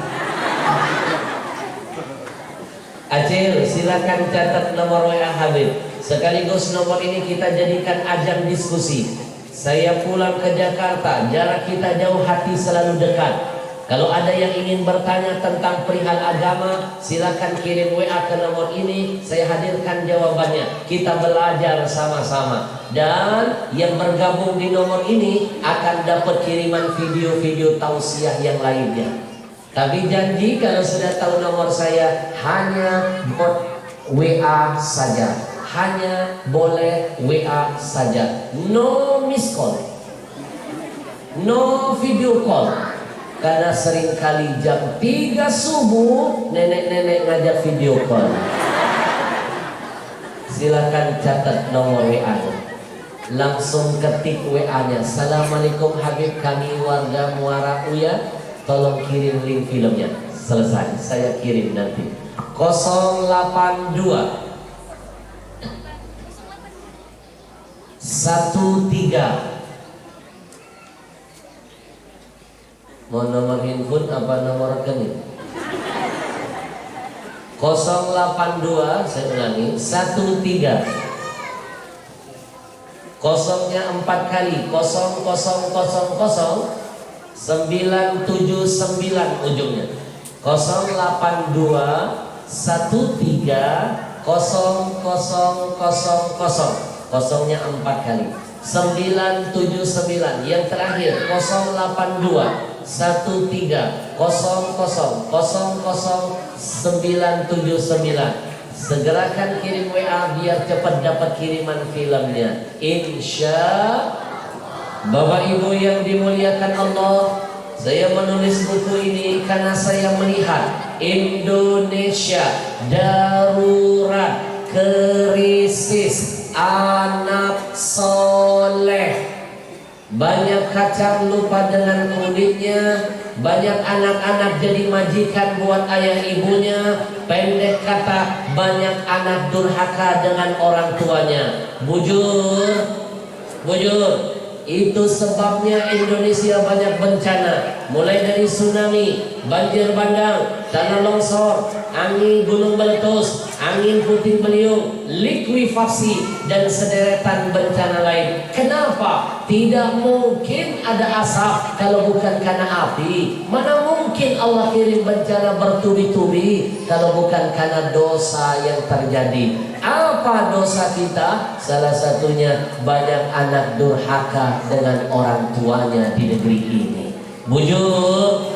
Acil, silakan catat nomor WA Habib. Sekaligus nomor ini kita jadikan ajang diskusi. Saya pulang ke Jakarta, jarak kita jauh, hati selalu dekat. Kalau ada yang ingin bertanya tentang perihal agama, silakan kirim WA ke nomor ini, saya hadirkan jawabannya. Kita belajar sama-sama. Dan yang bergabung di nomor ini akan dapat kiriman video-video tausiah yang lainnya. Tapi janji kalau sudah tahu nomor saya, hanya buat WA saja. Hanya boleh WA saja. No miss call. no video call. Karena seringkali jam 3 subuh nenek-nenek ngajak video call. Silakan catat nomor WA. Langsung ketik WA-nya. Assalamualaikum Habib, kami warga Muara Uya, tolong kirim link filmnya. Selesai, saya kirim nanti. 082 13. Mau nomor handphone apa nomor rekening? 082, saya ulangi, 13. Kosongnya 4 kali, 0000 979 ujungnya. 082 13 0000, kosongnya 4 kali, 979. Yang terakhir 082 13 0000 979. Segerakan kirim WA biar cepat dapat kiriman filmnya. Insya Bapak Ibu yang dimuliakan Allah, saya menulis buku ini karena saya melihat Indonesia darurat, krisis anak soleh. Banyak kacang lupa dengan kulitnya, banyak anak-anak jadi majikan buat ayah ibunya. Pendek kata, banyak anak durhaka dengan orang tuanya. Bujur, itu sebabnya Indonesia banyak bencana, mulai dari tsunami, banjir bandang, tanah longsor, angin gunung meletus, angin puting beliung, likuifaksi, dan sederetan bencana lain. Kenapa? Tidak mungkin ada asap kalau bukan karena api. Mana mungkin Allah kirim bencana bertubi-tubi kalau bukan karena dosa yang terjadi. Apa dosa kita? Salah satunya banyak anak durhaka dengan orang tuanya di negeri ini. Bujur,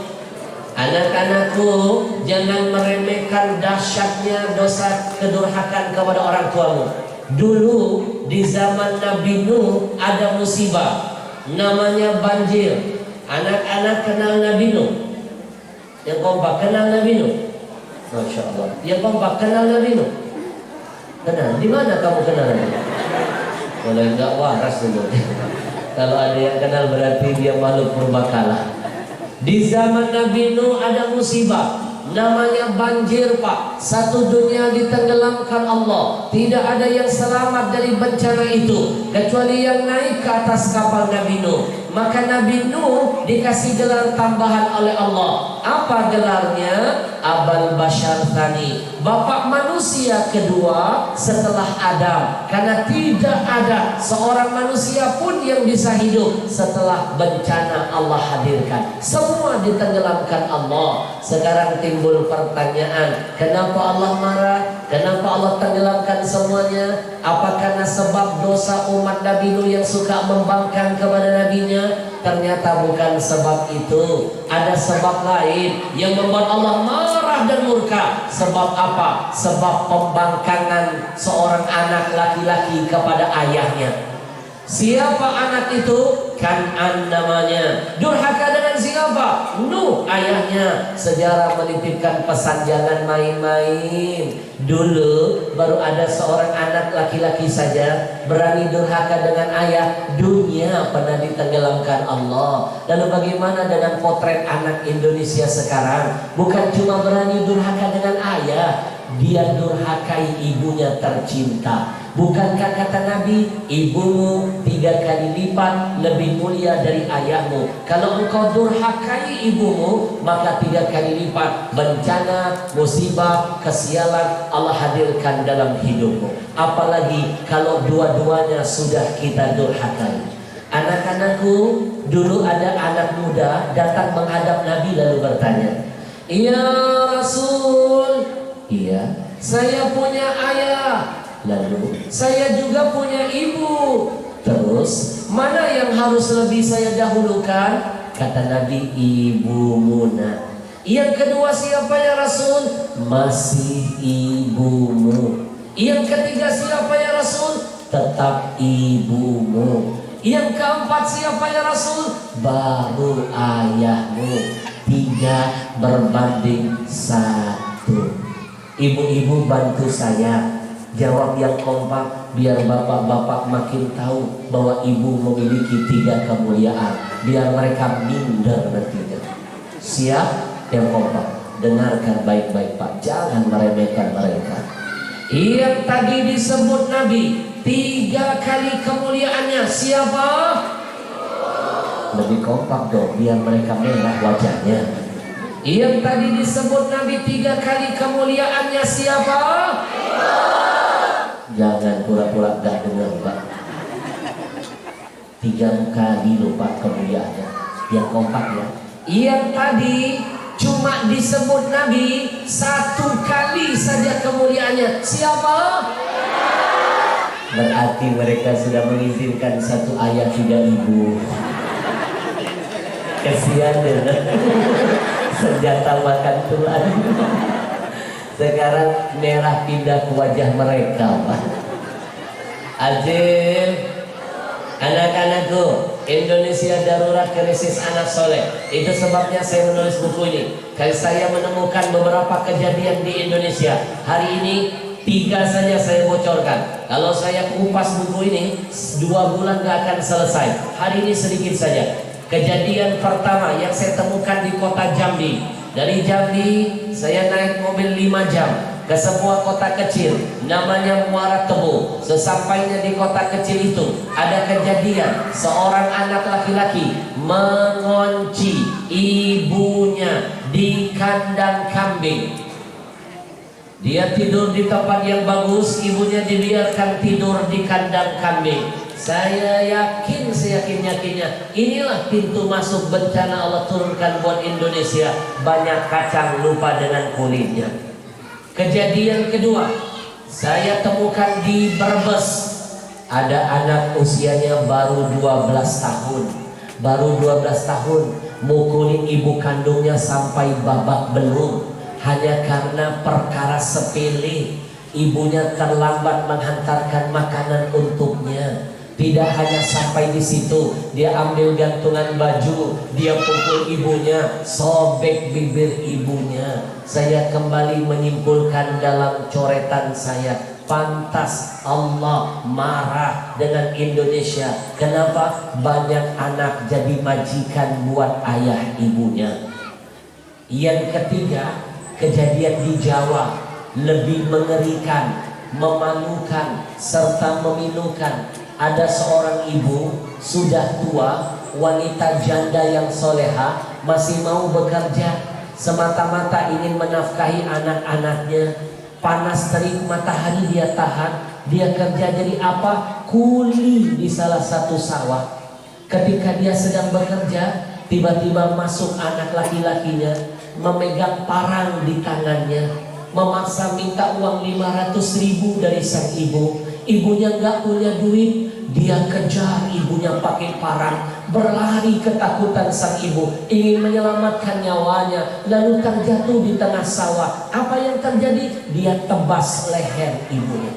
anak-anakku, jangan meremehkan dahsyatnya dosa kedurhakaan kepada orang tuamu. Dulu di zaman Nabi Nuh ada musibah namanya banjir. Anak-anak kenal Nabi Nuh? Yang kompak kenal Nabi Nuh? Masya Allah. Yang kompak kenal Nabi Nuh? Kenal? Di mana kamu kenal Nabi Nuh? Boleh enggak waras dulu. Kalau ada yang kenal berarti dia makhluk purbakala. Di zaman Nabi Nuh ada musibah namanya banjir, Pak. Satu dunia ditenggelamkan Allah. Tidak ada yang selamat dari bencana itu kecuali yang naik ke atas kapal Nabi Nuh. Maka Nabi Nuh dikasih gelar tambahan oleh Allah. Apa gelarnya? Abal Bashar Thani, bapak manusia kedua setelah Adam. Karena tidak ada seorang manusia pun yang bisa hidup setelah bencana Allah hadirkan. Semua ditenggelamkan Allah. Sekarang timbul pertanyaan, kenapa Allah marah? Kenapa Allah tenggelamkan semuanya? Apa karena sebab dosa umat Nabi Nuh yang suka membangkang kepada nabinya? Ternyata bukan sebab itu. Ada sebab lain yang membuat Allah marah dan murka. Sebab apa? Sebab pembangkangan seorang anak laki-laki kepada ayahnya. Siapa anak itu? Kan'an namanya. Durhaka dengan siapa? Nuh ayahnya. Sejarah menitipkan pesan jangan main-main. Dulu baru ada seorang anak laki-laki saja berani durhaka dengan ayah. Dunia pernah ditenggelamkan Allah. Lalu bagaimana dengan potret anak Indonesia sekarang? Bukan cuma berani durhaka dengan ayah, dia durhakai ibunya tercinta. Bukankah kata Nabi, ibumu 3 kali lipat lebih mulia dari ayahmu. Kalau engkau durhakai ibumu, maka 3 kali lipat bencana, musibah, kesialan Allah hadirkan dalam hidupmu. Apalagi kalau dua-duanya sudah kita durhakai. Anak-anakku, dulu ada anak muda datang menghadap Nabi lalu bertanya, "Ya Rasul, iya, saya punya ayah. Lalu saya juga punya ibu. Terus mana yang harus lebih saya dahulukan?" Kata Nabi, ibumu nak. Yang kedua siapa ya Rasul? Masih ibumu. Yang ketiga siapa ya Rasul? Tetap ibumu. Yang keempat siapa ya Rasul? Baru ayahmu. 3 berbanding 1. Ibu-ibu bantu saya jawab yang kompak, biar bapak-bapak makin tahu bahwa ibu memiliki 3 kemuliaan, biar mereka minder nantinya. Siap? Yang kompak, dengarkan baik-baik Pak, jangan meremehkan mereka. Yang tadi disebut Nabi 3 kali kemuliaannya siapa? Lebih kompak dong, biar mereka merah wajahnya. Yang tadi disebut Nabi 3 kali kemuliaannya siapa? Jangan pura-pura gak dengar Pak. 3 kali lupa kemuliaannya. Yang kompak ya. Yang tadi cuma disebut Nabi 1 kali saja kemuliaannya siapa? Berarti mereka sudah mengizinkan 1 ayah 3 ibu. Kesian ya. Senjata makan Tuhan. Sekarang merah pindah ke wajah mereka Pak. Azim, anak-anakku, Indonesia darurat krisis anak soleh. Itu sebabnya saya menulis buku ini. Karena saya menemukan beberapa kejadian di Indonesia. Hari ini 3 saja saya bocorkan. Kalau saya kupas buku ini 2 bulan gak akan selesai. Hari ini sedikit saja. Kejadian pertama yang saya temukan di kota Jambi. Dari Jambi saya naik mobil 5 jam ke sebuah kota kecil namanya Muara Tebu. Sesampainya di kota kecil itu ada kejadian seorang anak laki-laki mengunci ibunya di kandang kambing. Dia tidur di tempat yang bagus, ibunya dibiarkan tidur di kandang kambing. Saya yakin, seyakin-yakinnya inilah pintu masuk bencana Allah turunkan buat Indonesia. Banyak kacang lupa dengan kulitnya. Kejadian kedua saya temukan di Brebes. Ada anak usianya baru 12 tahun. Baru 12 tahun mukulin ibu kandungnya sampai babak belur. Hanya karena perkara sepele. Ibunya terlambat menghantarkan makanan untuknya. Tidak hanya sampai di situ, dia ambil gantungan baju, dia pukul ibunya, sobek bibir ibunya. Saya kembali menyimpulkan dalam coretan saya, pantas Allah marah dengan Indonesia. Kenapa? Banyak anak jadi majikan buat ayah ibunya. Yang ketiga, kejadian di Jawa lebih mengerikan, memalukan, serta memilukan. Ada seorang ibu sudah tua, wanita janda yang soleha, masih mau bekerja semata-mata ingin menafkahi anak-anaknya. Panas terik matahari dia tahan. Dia kerja jadi apa? Kuli di salah satu sawah. Ketika dia sedang bekerja, tiba-tiba masuk anak laki-lakinya, memegang parang di tangannya, memaksa minta uang 500.000 dari sang ibu. Ibunya nggak punya duit, dia kejar ibunya pakai parang, berlari ketakutan sang ibu, ingin menyelamatkan nyawanya, lalu terjatuh di tengah sawah. Apa yang terjadi? Dia tebas leher ibunya.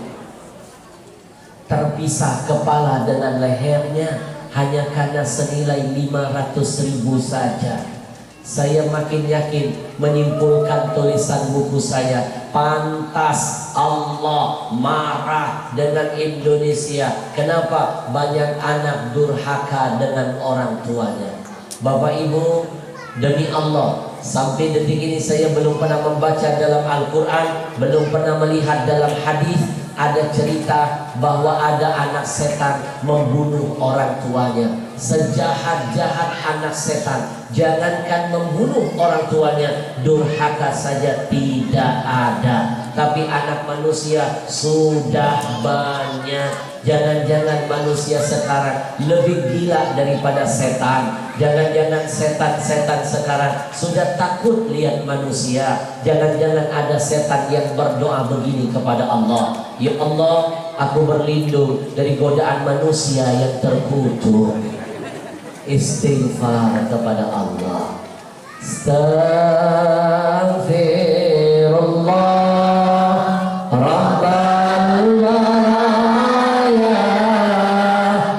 Terpisah kepala dengan lehernya hanya karena senilai 500.000 saja. Saya makin yakin menyimpulkan tulisan buku saya, pantas Allah marah dengan Indonesia. Kenapa? Banyak anak durhaka dengan orang tuanya. Bapak Ibu, demi Allah, sampai detik ini saya belum pernah membaca dalam Al-Quran, belum pernah melihat dalam hadis ada cerita bahwa ada anak setan membunuh orang tuanya. Sejahat-jahat anak setan, jangankan membunuh orang tuanya, durhaka saja tidak ada. Tapi anak manusia sudah banyak. Jangan-jangan manusia sekarang lebih gila daripada setan. Jangan-jangan setan-setan sekarang sudah takut lihat manusia. Jangan-jangan ada setan yang berdoa begini kepada Allah, ya Allah, aku berlindung dari godaan manusia yang terkutuk. Istighfar kepada Allah. Astaghfirullah Rabbal baraya.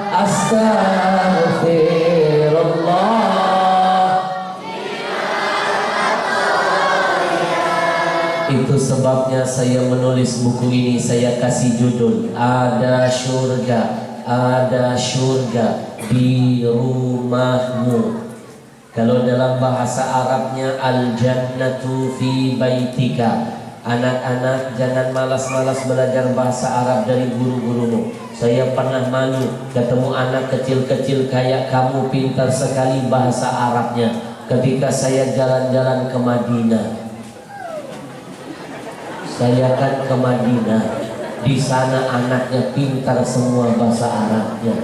Astaghfirullah sebabnya saya menulis buku ini, saya kasih judul Ada Surga di rumahmu. Kalau dalam bahasa Arabnya Al-Jannatu fi baitika. Anak-anak jangan malas-malas belajar bahasa Arab dari guru-gurumu. Saya pernah malu ketemu anak kecil-kecil kayak kamu pintar sekali bahasa Arabnya ketika saya jalan-jalan ke Madinah. Saya kan ke Madinah, di sana anaknya pintar semua bahasa Arabnya.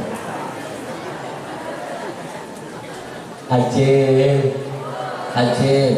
Aceh,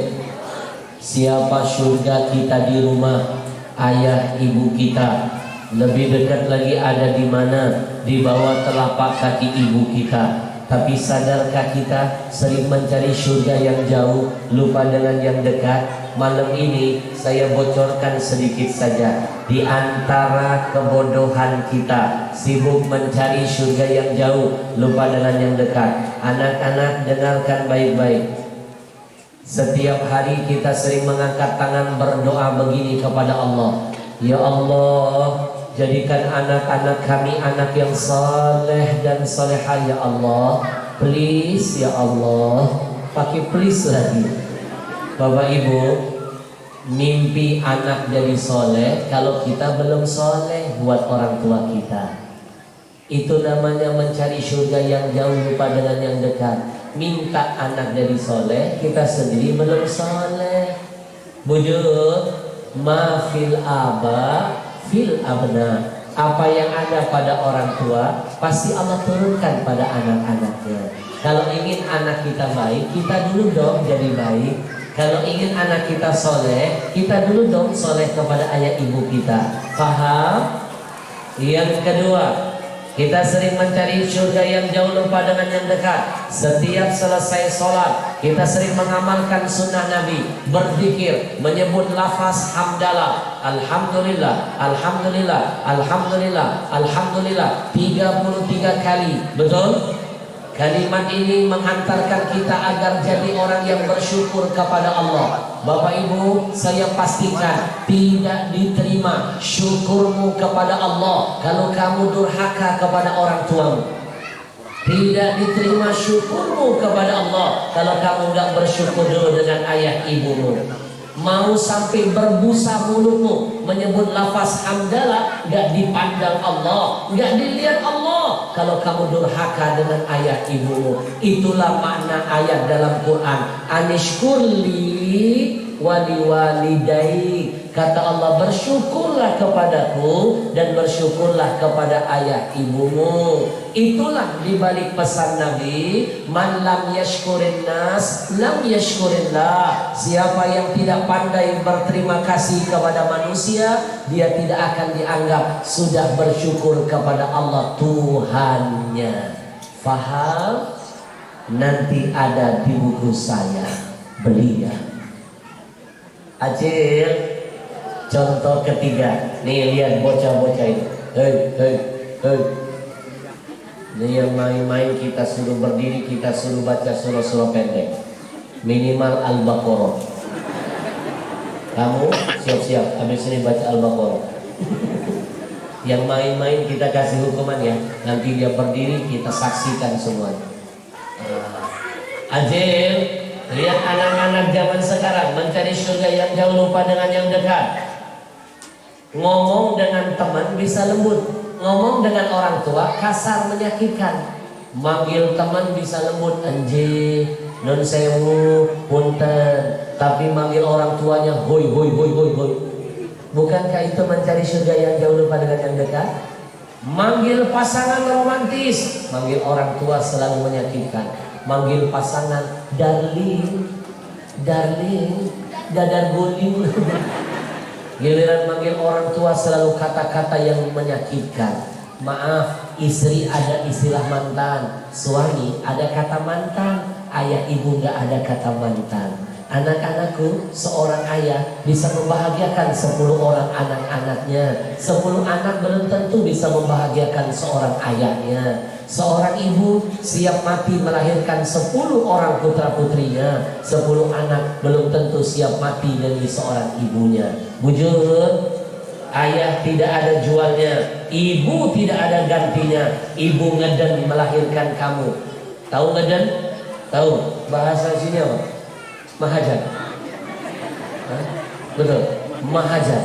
siapa surga kita di rumah ayah ibu kita? Lebih dekat lagi ada di mana? Di bawah telapak kaki ibu kita. Tapi sadarkah kita sering mencari surga yang jauh, lupa dengan yang dekat? Malam ini saya bocorkan sedikit saja. Di antara kebodohan kita, sibuk mencari surga yang jauh, lupa dengan yang dekat. Anak-anak dengarkan baik-baik. Setiap hari kita sering mengangkat tangan berdoa begini kepada Allah. Ya Allah, jadikan anak-anak kami anak yang saleh dan salehah ya Allah. Please ya Allah. Pakai please lagi. Bapak Ibu, mimpi anak jadi soleh kalau kita belum soleh buat orang tua kita. Itu namanya mencari surga yang jauh lupa dengan yang dekat. Minta anak jadi soleh, kita sendiri belum soleh. Bujur, ma fil aba fil abna. Apa yang ada pada orang tua pasti Allah turunkan pada anak-anaknya. Kalau ingin anak kita baik, kita dulu dong jadi baik. Kalau ingin anak kita soleh, kita dulu dong soleh kepada ayah ibu kita. Paham? Yang kedua, kita sering mencari surga yang jauh lupa dengan yang dekat. Setiap selesai sholat, kita sering mengamalkan sunnah Nabi, berzikir, menyebut lafaz hamdalah, alhamdulillah, alhamdulillah, alhamdulillah, alhamdulillah 33 kali. Betul? Kalimat ini menghantarkan kita agar jadi orang yang bersyukur kepada Allah. Bapak Ibu, saya pastikan tidak diterima syukurmu kepada Allah kalau kamu durhaka kepada orang tuamu. Tidak diterima syukurmu kepada Allah kalau kamu nggak bersyukur dulu dengan ayah ibumu. Mau sampai berbusa mulutmu menyebut lafaz hamdalah, gak dipandang Allah, gak dilihat Allah kalau kamu durhaka dengan ayah ibumu. Itulah makna ayat dalam Quran, anishkurli wali walidai. Kata Allah, bersyukurlah kepadaku dan bersyukurlah kepada ayah ibumu. Itulah dibalik pesan Nabi, man lam yashkurin nas lam yashkurillah. Siapa yang tidak pandai berterima kasih kepada manusia, dia tidak akan dianggap sudah bersyukur kepada Allah Tuhannya. Faham? Nanti ada di buku saya, beli ya. Acil. Contoh ketiga, nih lihat bocah-bocah ini. Hei. Ini yang main-main kita suruh berdiri, kita suruh baca surah-surah pendek. Minimal Al-Baqarah. Kamu siap-siap, habis ini baca Al-Baqarah. Yang main-main kita kasih hukuman ya. Nanti dia berdiri, kita saksikan semuanya. Ajil, lihat anak-anak zaman sekarang mencari surga yang jauh lupa dengan yang dekat. Ngomong dengan teman bisa lembut, ngomong dengan orang tua kasar menyakitkan. Manggil teman bisa lembut, anjir, non sewu, punten. Tapi manggil orang tuanya hoi. Bukankah itu mencari surga yang jauh lupa dengan yang dekat? Manggil pasangan romantis, manggil orang tua selalu menyakitkan. Manggil pasangan darling, dadar guling. Giliran manggil orang tua selalu kata-kata yang menyakitkan. Maaf, istri ada istilah mantan, suami ada kata mantan, ayah ibu gak ada kata mantan. Anak-anakku, seorang ayah bisa membahagiakan 10 orang anak-anaknya. 10 anak belum tentu bisa membahagiakan seorang ayahnya. Seorang ibu siap mati melahirkan 10 orang putra-putrinya. 10 anak belum tentu siap mati demi seorang ibunya. Bujur, ayah tidak ada jualnya, ibu tidak ada gantinya. Ibu ngeden melahirkan kamu. Tahu ngeden? Tahu? Bahasa sini apa? Mahajan. Hah? Betul. Mahajan.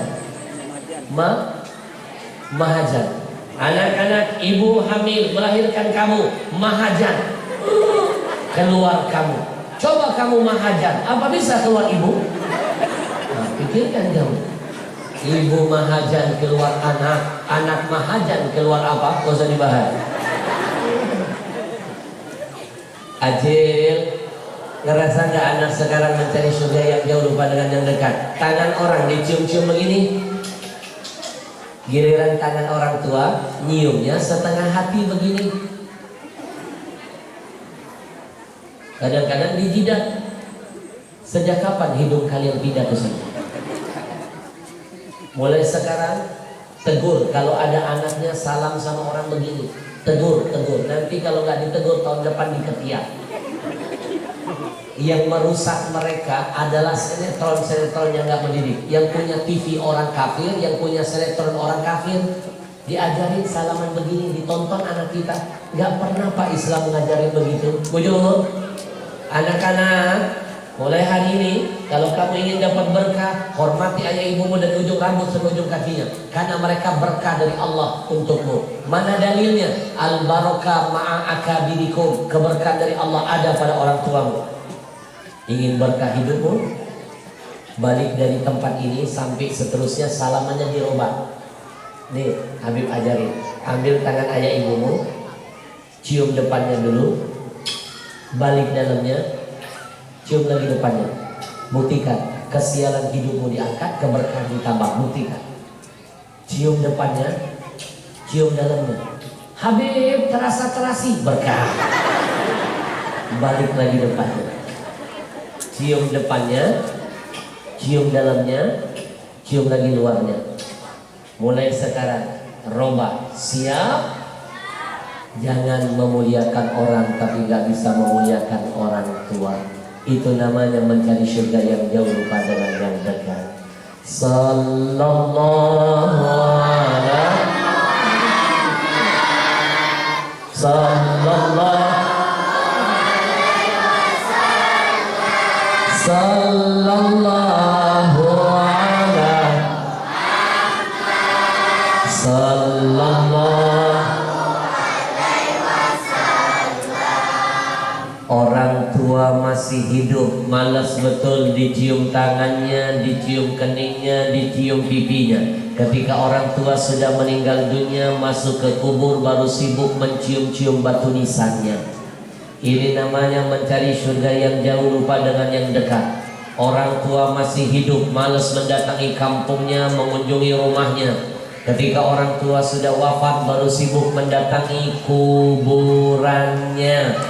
Mahajan. Anak-anak ibu hamil melahirkan kamu, mahajan. Keluar kamu. Coba kamu mahajan, apa bisa keluar ibu? Nah, pikirkan kamu. Ibu mahajan keluar anak, anak mahajan keluar apa? Gak usah dibahas. Ajil, ngerasa nggak anak sekarang mencari surga yang jauh lupa dengan yang dekat? Tangan orang dicium-cium begini, giliran tangan orang tua nyiumnya setengah hati begini. Kadang-kadang di jidat. Sejak kapan hidung kalian pindah ke sini? Mulai sekarang tegur kalau ada anaknya salam sama orang begini. Tegur. Nanti kalau nggak ditegur tahun depan diketiak. Yang merusak mereka adalah sinetron yang nggak mendidik. Yang punya TV orang kafir, yang punya sinetron orang kafir, diajarin salaman begini, ditonton anak kita. Nggak pernah Pak Islam mengajarin begitu. Bujur, anak-anak, mulai hari ini kalau kamu ingin dapat berkah, hormati ayah ibumu dan ujung rambut sampai ujung kakinya, karena mereka berkah dari Allah untukmu. Mana dalilnya? Al barokah ma'a akabirikum. Keberkahan dari Allah ada pada orang tuamu. Ingin berkah hidupmu? Balik dari tempat ini sampai seterusnya salamannya dirubah. Nih Habib ajarin, ambil tangan ayah ibumu, cium depannya dulu, balik dalamnya, cium lagi depannya. Buktikan kesialan hidupmu diangkat, keberkahan ditambah. Buktikan. Cium depannya, cium dalamnya. Habib terasa terasi, berkah. Balik lagi depannya. Cium depannya, cium dalamnya, cium lagi luarnya. Mulai sekarang robah, siap. Jangan memuliakan orang tapi nggak bisa memuliakan orang tua. Itu namanya mencari surga yang jauh lupa dengan yang dekat. Sallallahu Orang tua masih hidup, malas betul dicium tangannya, dicium keningnya, dicium pipinya. Ketika orang tua sudah meninggal dunia, masuk ke kubur baru sibuk mencium-cium batu nisannya. Ini namanya mencari surga yang jauh lupa dengan yang dekat. Orang tua masih hidup, malas mendatangi kampungnya, mengunjungi rumahnya. Ketika orang tua sudah wafat baru sibuk mendatangi kuburannya.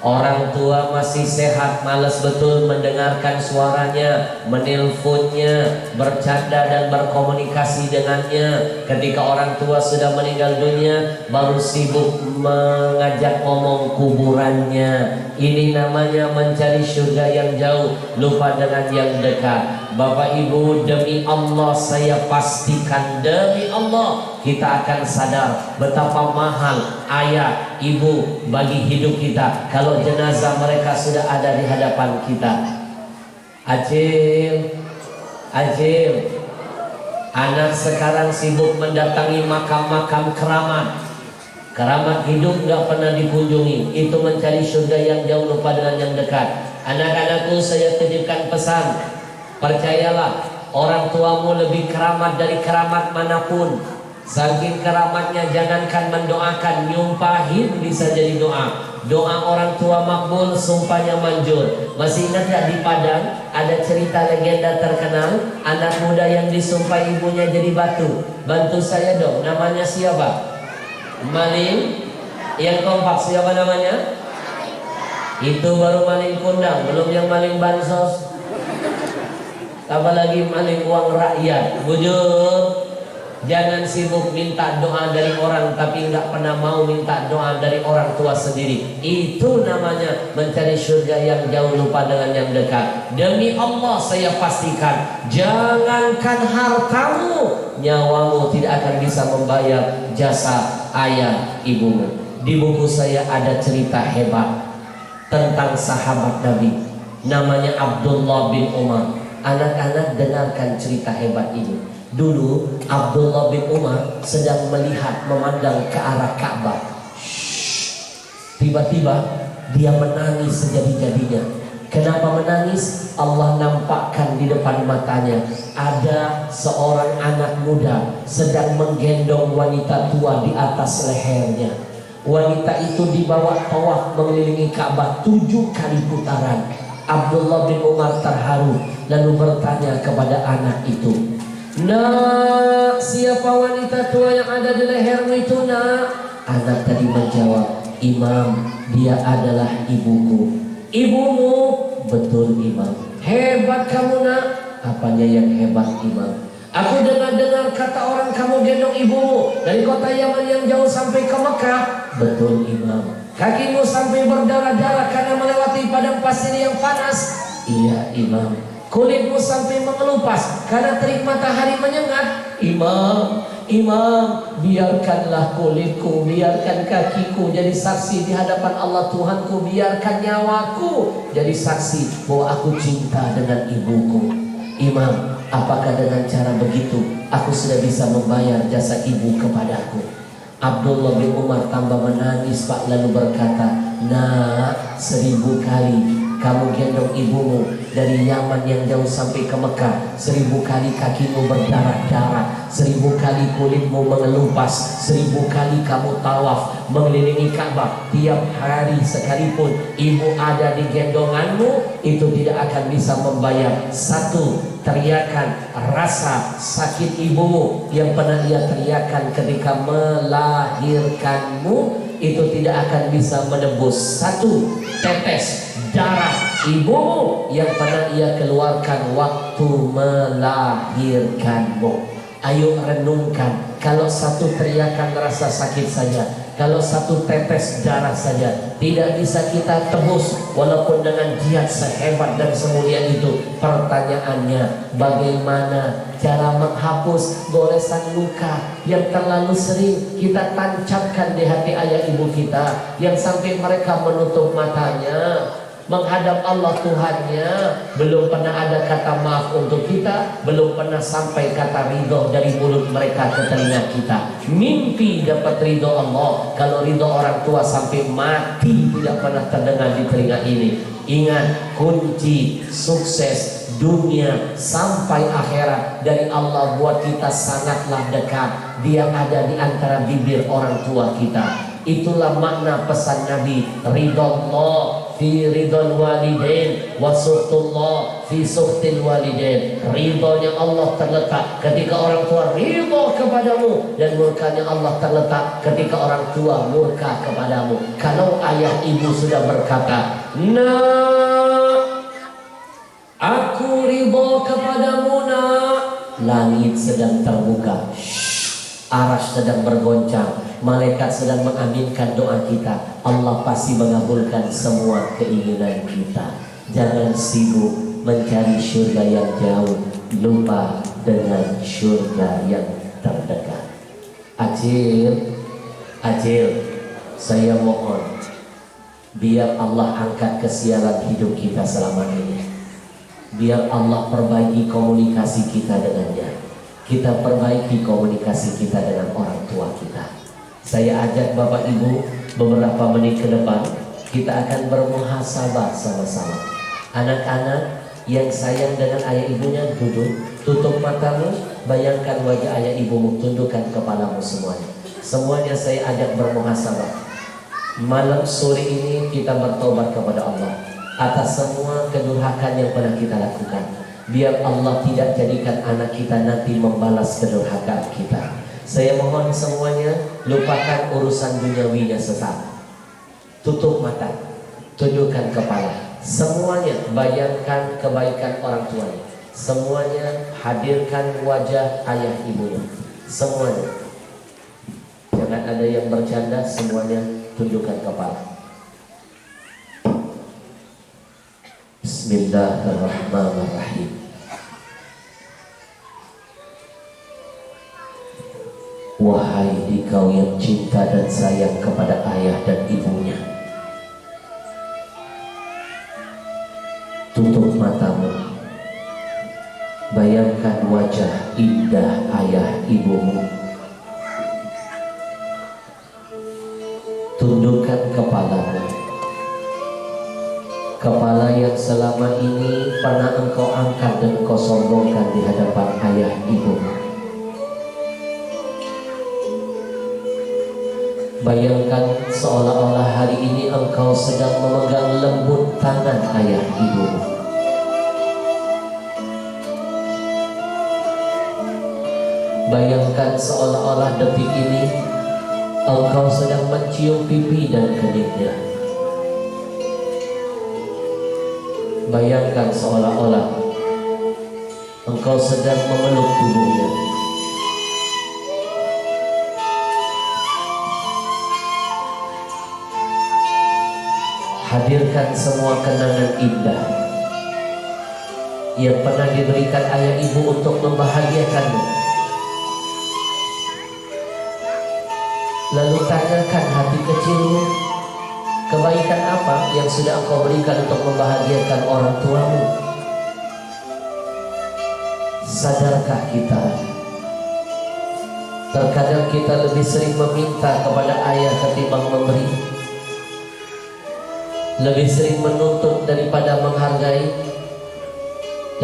Orang tua masih sehat, malas betul mendengarkan suaranya, menelponnya, bercanda dan berkomunikasi dengannya. Ketika orang tua sudah meninggal dunia, baru sibuk mengajak ngomong kuburannya. Ini namanya mencari surga yang jauh, lupa dengan yang dekat. Bapak Ibu, demi Allah saya pastikan, demi Allah kita akan sadar betapa mahal ayah, ibu bagi hidup kita kalau jenazah mereka sudah ada di hadapan kita. Ajil, anak sekarang sibuk mendatangi makam-makam keramat. Keramat hidup nggak pernah dikunjungi. Itu mencari surga yang jauh lupa dengan yang dekat. Anak-anakku, saya titipkan pesan, percayalah, orang tuamu lebih keramat dari keramat manapun. Saking keramatnya, jangankan mendoakan, nyumpahin bisa jadi doa. Doa orang tua makbul, sumpahnya manjur. Masih ingat gak di Padang ada cerita legenda terkenal, anak muda yang disumpah ibunya jadi batu? Bantu saya dong, namanya siapa? Maling yang kompak, siapa namanya? Itu baru maling kundang, belum yang maling bansos. Apalagi maling uang rakyat. Bujur, Jangan sibuk minta doa dari orang tapi nggak pernah mau minta doa dari orang tua sendiri. Itu namanya mencari surga yang jauh lupa dengan yang dekat. Demi Allah saya pastikan, jangankan hartamu, nyawamu tidak akan bisa membayar jasa ayah ibumu. Di buku saya ada cerita hebat tentang sahabat Nabi, namanya Abdullah bin Umar. Anak-anak dengarkan cerita hebat ini. Dulu Abdullah bin Umar sedang melihat, memandang ke arah Ka'bah. Tiba-tiba dia menangis sejadi-jadinya. Kenapa menangis? Allah nampakkan di depan matanya ada seorang anak muda sedang menggendong wanita tua di atas lehernya. Wanita itu dibawa tawaf mengelilingi Ka'bah 7 kali putaran. Abdullah bin Umar terharu lalu bertanya kepada anak itu, "Nak, siapa wanita tua yang ada di lehermu itu, nak?" Anak tadi menjawab, "Imam, dia adalah ibuku." "Ibumu?" "Betul, Imam." "Hebat kamu, nak." "Apanya yang hebat, Imam?" "Aku dengar-dengar kata orang kamu gendong ibumu dari kota Yaman yang jauh sampai ke Mekah." "Betul, Imam." "Kakimu sampai berdarah-darah karena melewati padang pasir yang panas." "Iya, Imam." "Kulitmu sampai mengelupas karena terik matahari menyengat." "Imam, Imam, biarkanlah kulitku, biarkan kakiku jadi saksi di hadapan Allah Tuhanku, biarkan nyawaku jadi saksi bahwa aku cinta dengan ibuku." "Imam, apakah dengan cara begitu aku sudah bisa membayar jasa ibu kepadaku?" Abdullah bin Umar tambah menangis Pak, lalu berkata, "Nak, 1000 kali kamu gendong ibumu dari Yaman yang jauh sampai ke Mekah, 1000 kali kakimu berdarah-darah, 1000 kali kulitmu mengelupas, 1000 kali kamu tawaf mengelilingi Ka'bah. Tiap hari sekalipun ibu ada di gendonganmu, itu tidak akan bisa membayar satu teriakan rasa sakit ibumu yang pernah ia teriakan ketika melahirkanmu. Itu tidak akan bisa menebus satu tetes darah ibumu yang pernah ia keluarkan waktu melahirkanmu." Ayo renungkan, kalau satu teriakan rasa sakit saja, kalau satu tetes darah saja tidak bisa kita tebus walaupun dengan jihad sehebat dan semulia itu. Pertanyaannya, bagaimana cara menghapus goresan luka yang terlalu sering kita tancapkan di hati ayah ibu kita, yang sampai mereka menutup matanya menghadap Allah Tuhannya, belum pernah ada kata maaf untuk kita, belum pernah sampai kata ridho dari mulut mereka ke telinga kita. Mimpi dapat ridho Allah, kalau ridho orang tua sampai mati tidak pernah terdengar di telinga ini. Ingat, kunci sukses dunia sampai akhirat dari Allah buat kita sangatlah dekat. Dia ada di antara bibir orang tua kita. Itulah makna pesan Nabi, ridho fi ridhol walidain wa suhtullah fi suhtil walidain. Ridhonya Allah terletak ketika orang tua ridho kepadamu, dan murkanya Allah terletak ketika orang tua murka kepadamu. Kalau ayah ibu sudah berkata, "Nak, aku ridho kepadamu, nak," langit sedang terbuka, Arsy sedang bergoncang, malaikat sedang mengaminkan doa kita. Allah pasti mengabulkan semua keinginan kita. Jangan sibuk mencari surga yang jauh, lupa dengan surga yang terdekat. Acil, saya mohon biar Allah angkat kesialan hidup kita selama ini. Biar Allah perbaiki komunikasi kita dengannya. Kita perbaiki komunikasi kita dengan orang tua kita. Saya ajak Bapak Ibu beberapa menit ke depan, kita akan bermuhasabah sama-sama. Anak-anak yang sayang dengan ayah ibunya, duduk, tutup matamu, bayangkan wajah ayah ibumu, tundukkan kepalamu semuanya. Semuanya saya ajak bermuhasabah. Malam sore ini kita bertobat kepada Allah atas semua kedurhakaan yang pernah kita lakukan. Biar Allah tidak jadikan anak kita nanti membalas kedurhakaan kita. Saya mohon semuanya lupakan urusan duniawinya sesaat. Tutup mata, tundukkan kepala. Semuanya bayangkan kebaikan orang tuanya. Semuanya hadirkan wajah ayah ibunya. semuanya. Jangan ada yang bercanda, semuanya tundukkan kepala. Bismillahirrahmanirrahim. Wahai dikau yang cinta dan sayang kepada ayah dan ibunya, tutup matamu, bayangkan wajah indah ayah ibumu, tundukkan kepalamu, kepala yang selama ini pernah engkau angkat dan engkau sombongkan di hadapan ayah ibumu. Bayangkan seolah-olah hari ini engkau sedang memegang lembut tangan ayah ibumu. Bayangkan seolah-olah detik ini engkau sedang mencium pipi dan keningnya. Bayangkan seolah-olah engkau sedang memeluk tubuhnya. Hadirkan semua kenangan indah yang pernah diberikan ayah ibu untuk membahagiakanmu. Lalu tanyakan hati kecilmu, kebaikan apa yang sudah engkau berikan untuk membahagiakan orang tuamu? Sadarkah kita? Terkadang kita lebih sering meminta kepada ayah ketimbang memberi, lebih sering menuntut daripada menghargai,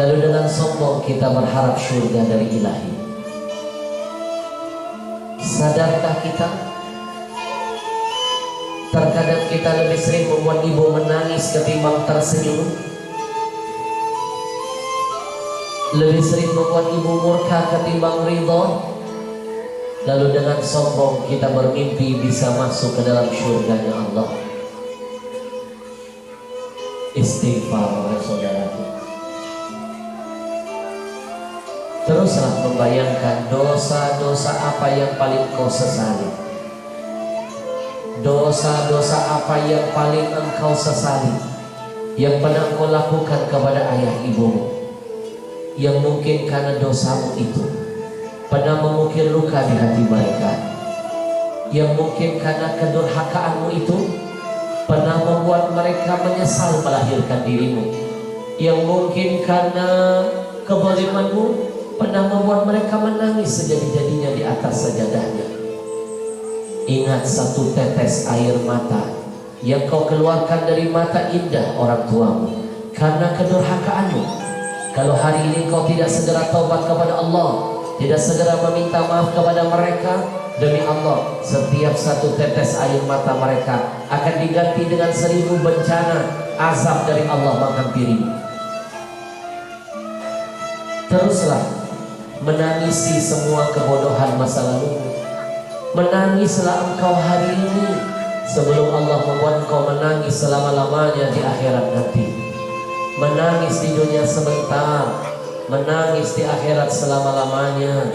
lalu dengan sombong kita berharap surga dari Ilahi. Sadarkah kita? Terkadang kita lebih sering membuat ibu menangis ketimbang tersenyum, lebih sering membuat ibu murka ketimbang ridho, lalu dengan sombong kita bermimpi bisa masuk ke dalam surganya Allah. Istighfar oleh saudaraku. Teruslah membayangkan dosa-dosa apa yang paling kau sesali, dosa-dosa apa yang paling engkau sesali, yang pernah kau lakukan kepada ayah ibumu, yang mungkin karena dosamu itu pernah mengukir luka di hati mereka, yang mungkin karena kedurhakaanmu itu pernah membuat mereka menyesal melahirkan dirimu, yang mungkin karena kezalimanmu pernah membuat mereka menangis sejadi-jadinya di atas sajadahnya. Ingat satu tetes air mata yang kau keluarkan dari mata indah orang tuamu karena kedurhakaanmu. Kalau hari ini kau tidak segera taubat kepada Allah, tidak segera meminta maaf kepada mereka, demi Allah, setiap satu tetes air mata mereka akan diganti dengan 1000 bencana azab dari Allah menghampirimu. Teruslah menangisi semua kebodohan masa lalu. Menangislah engkau hari ini sebelum Allah membuat engkau menangis selama-lamanya di akhirat nanti. Menangis di dunia sebentar, menangis di akhirat selama-lamanya.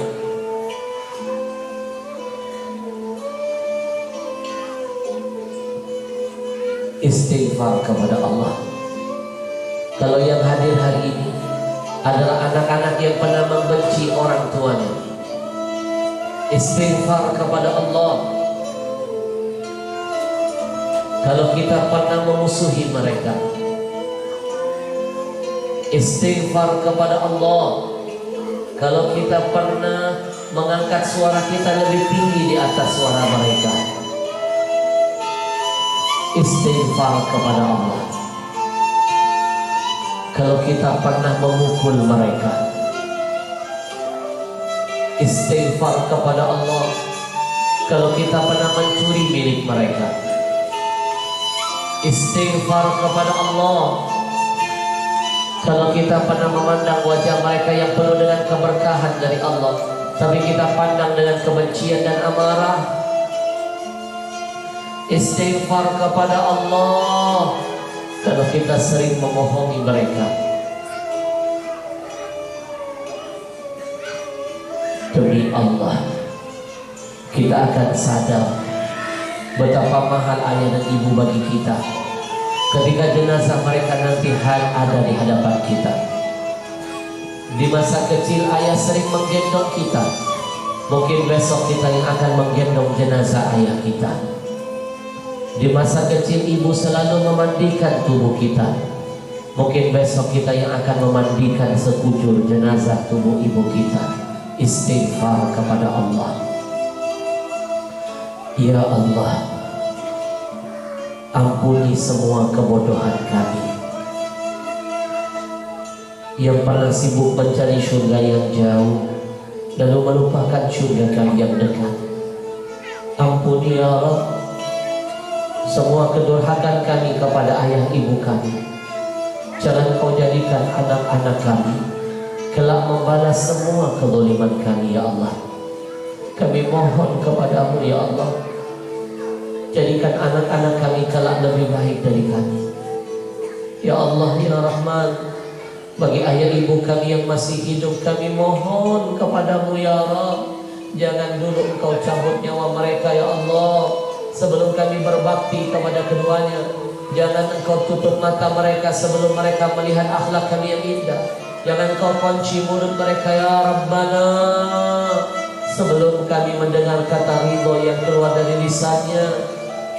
Istighfar kepada Allah. Kalau yang hadir hari ini adalah anak-anak yang pernah membenci orang tuanya, istighfar kepada Allah. Kalau kita pernah memusuhi mereka, istighfar kepada Allah. Kalau kita pernah mengangkat suara kita lebih tinggi di atas suara mereka, istighfar kepada Allah. Kalau kita pernah memukul mereka, istighfar kepada Allah. Kalau kita pernah mencuri milik mereka, istighfar kepada Allah. Kalau kita pernah memandang wajah mereka yang penuh dengan keberkahan dari Allah, tapi kita pandang dengan kebencian dan amarah, istighfar kepada Allah. Kalau kita sering memohongi mereka, demi Allah, kita akan sadar betapa mahal ayah dan ibu bagi kita ketika jenazah mereka nanti ada di hadapan kita. Di masa kecil ayah sering menggendong kita, mungkin besok kita yang akan menggendong jenazah ayah kita. Di masa kecil ibu selalu memandikan tubuh kita, mungkin besok kita yang akan memandikan sekujur jenazah tubuh ibu kita. Istighfar kepada Allah. Ya Allah, ampuni semua kebodohan kami yang pernah sibuk mencari surga yang jauh lalu melupakan surga kami yang dekat. Ampuni ya Rabb semua kedurhakaan kami kepada ayah ibu kami. Jangan kau jadikan anak-anak kami kelak membalas semua kezaliman kami ya Allah. Kami mohon kepadamu ya Allah, jadikan anak-anak kami kelak lebih baik dari kami. Ya Allah ya Rahman, bagi ayah ibu kami yang masih hidup, kami mohon kepadamu ya Rabb, jangan dulu engkau cabut nyawa mereka ya Allah sebelum kami berbakti kepada keduanya. Jangan engkau tutup mata mereka sebelum mereka melihat akhlak kami yang indah. Jangan engkau kunci mulut mereka ya Rabbana sebelum kami mendengar kata ridho yang keluar dari lisannya.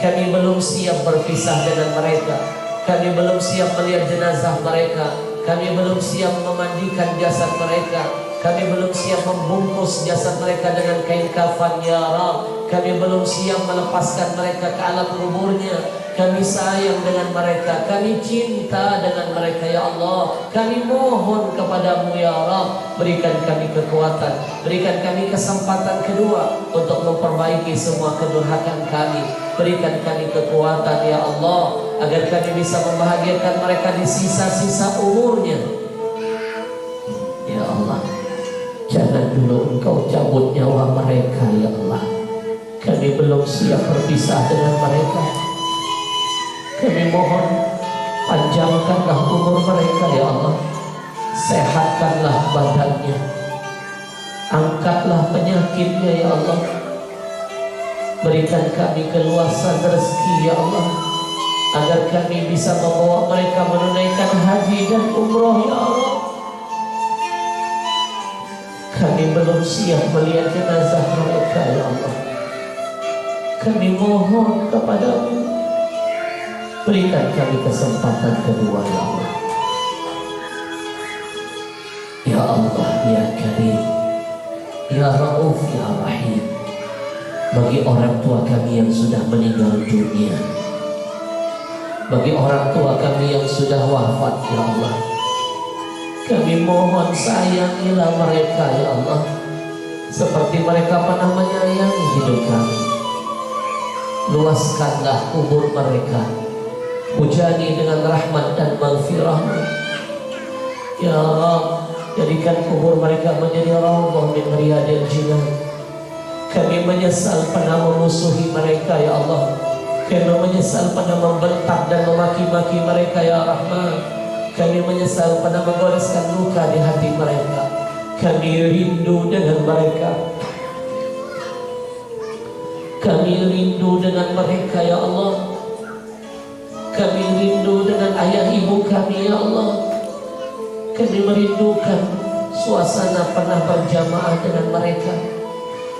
Kami belum siap berpisah dengan mereka, kami belum siap melihat jenazah mereka, kami belum siap memandikan jasad mereka, kami belum siap membungkus jasad mereka dengan kain kafan ya Rabb. Kami belum siap melepaskan mereka ke alam kuburnya. Kami sayang dengan mereka, kami cinta dengan mereka ya Allah. Kami mohon kepadamu ya Rabb, berikan kami kekuatan, berikan kami kesempatan kedua untuk memperbaiki semua kedurhakaan kami. Berikan kami kekuatan ya Allah agar kami bisa membahagiakan mereka di sisa-sisa umurnya. Ya Allah, jangan dulu engkau cabut nyawa mereka ya Allah. Kami belum siap berpisah dengan mereka. Kami mohon panjangkanlah umur mereka ya Allah, sehatkanlah badannya, angkatlah penyakitnya ya Allah. Berikan kami keluasan rezeki ya Allah agar kami bisa membawa mereka menunaikan haji dan umroh ya Allah. Kami belum siap melihat jenazah mereka ya Allah. Kami mohon kepadamu, berikan kami kesempatan kedua ya Allah. Ya Allah ya Karim, ya Rauf ya Rahim, bagi orang tua kami yang sudah meninggal dunia, bagi orang tua kami yang sudah wafat ya Allah, kami mohon sayangilah mereka ya Allah seperti mereka pernah menyayangi hidup kami. Luaskanlah kubur mereka, hujani dengan rahmat dan maghfirah-Mu ya Rabb. Jadikan kubur mereka menjadi raudhah min riyadil jinan. Kami menyesal pernah memusuhi mereka ya Allah. Kami menyesal pernah membentak dan memaki-maki mereka ya Rahman. Kami menyesal pernah membereskan luka di hati mereka. Kami rindu dengan mereka. Kami rindu dengan mereka ya Allah. Kami rindu dengan ayah ibu kami ya Allah. Kami merindukan suasana pernah berjamaah dengan mereka.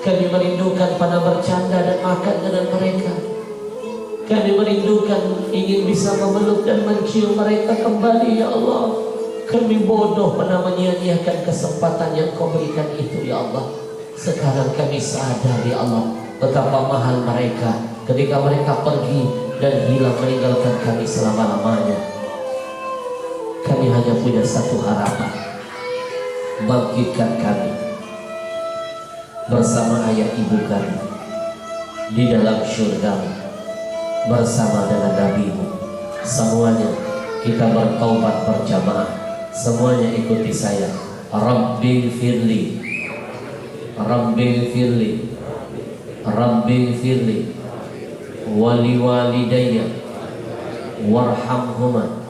Kami merindukan pernah bercanda dan makan dengan mereka. Kami merindukan ingin bisa memeluk dan mencium mereka kembali ya Allah. Kami bodoh pernah menyia-nyiakan kesempatan yang Kau berikan itu ya Allah. Sekarang kami sadar ya Allah betapa mahal mereka ketika mereka pergi dan hilang meninggalkan kami selama-lamanya. Kami hanya punya satu harapan, bangkitkan kami bersama ayah ibu kami di dalam syurga bersama dengan Nabi-Mu. Semuanya kita bertaubat berjamaah, semuanya ikuti saya. Rabbi firli, Rabbi firli, Rabbi firli wali walidayya warhamhuma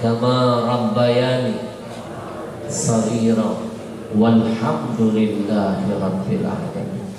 kama rabbayani saghira walhamdulillahi rabbil alamin.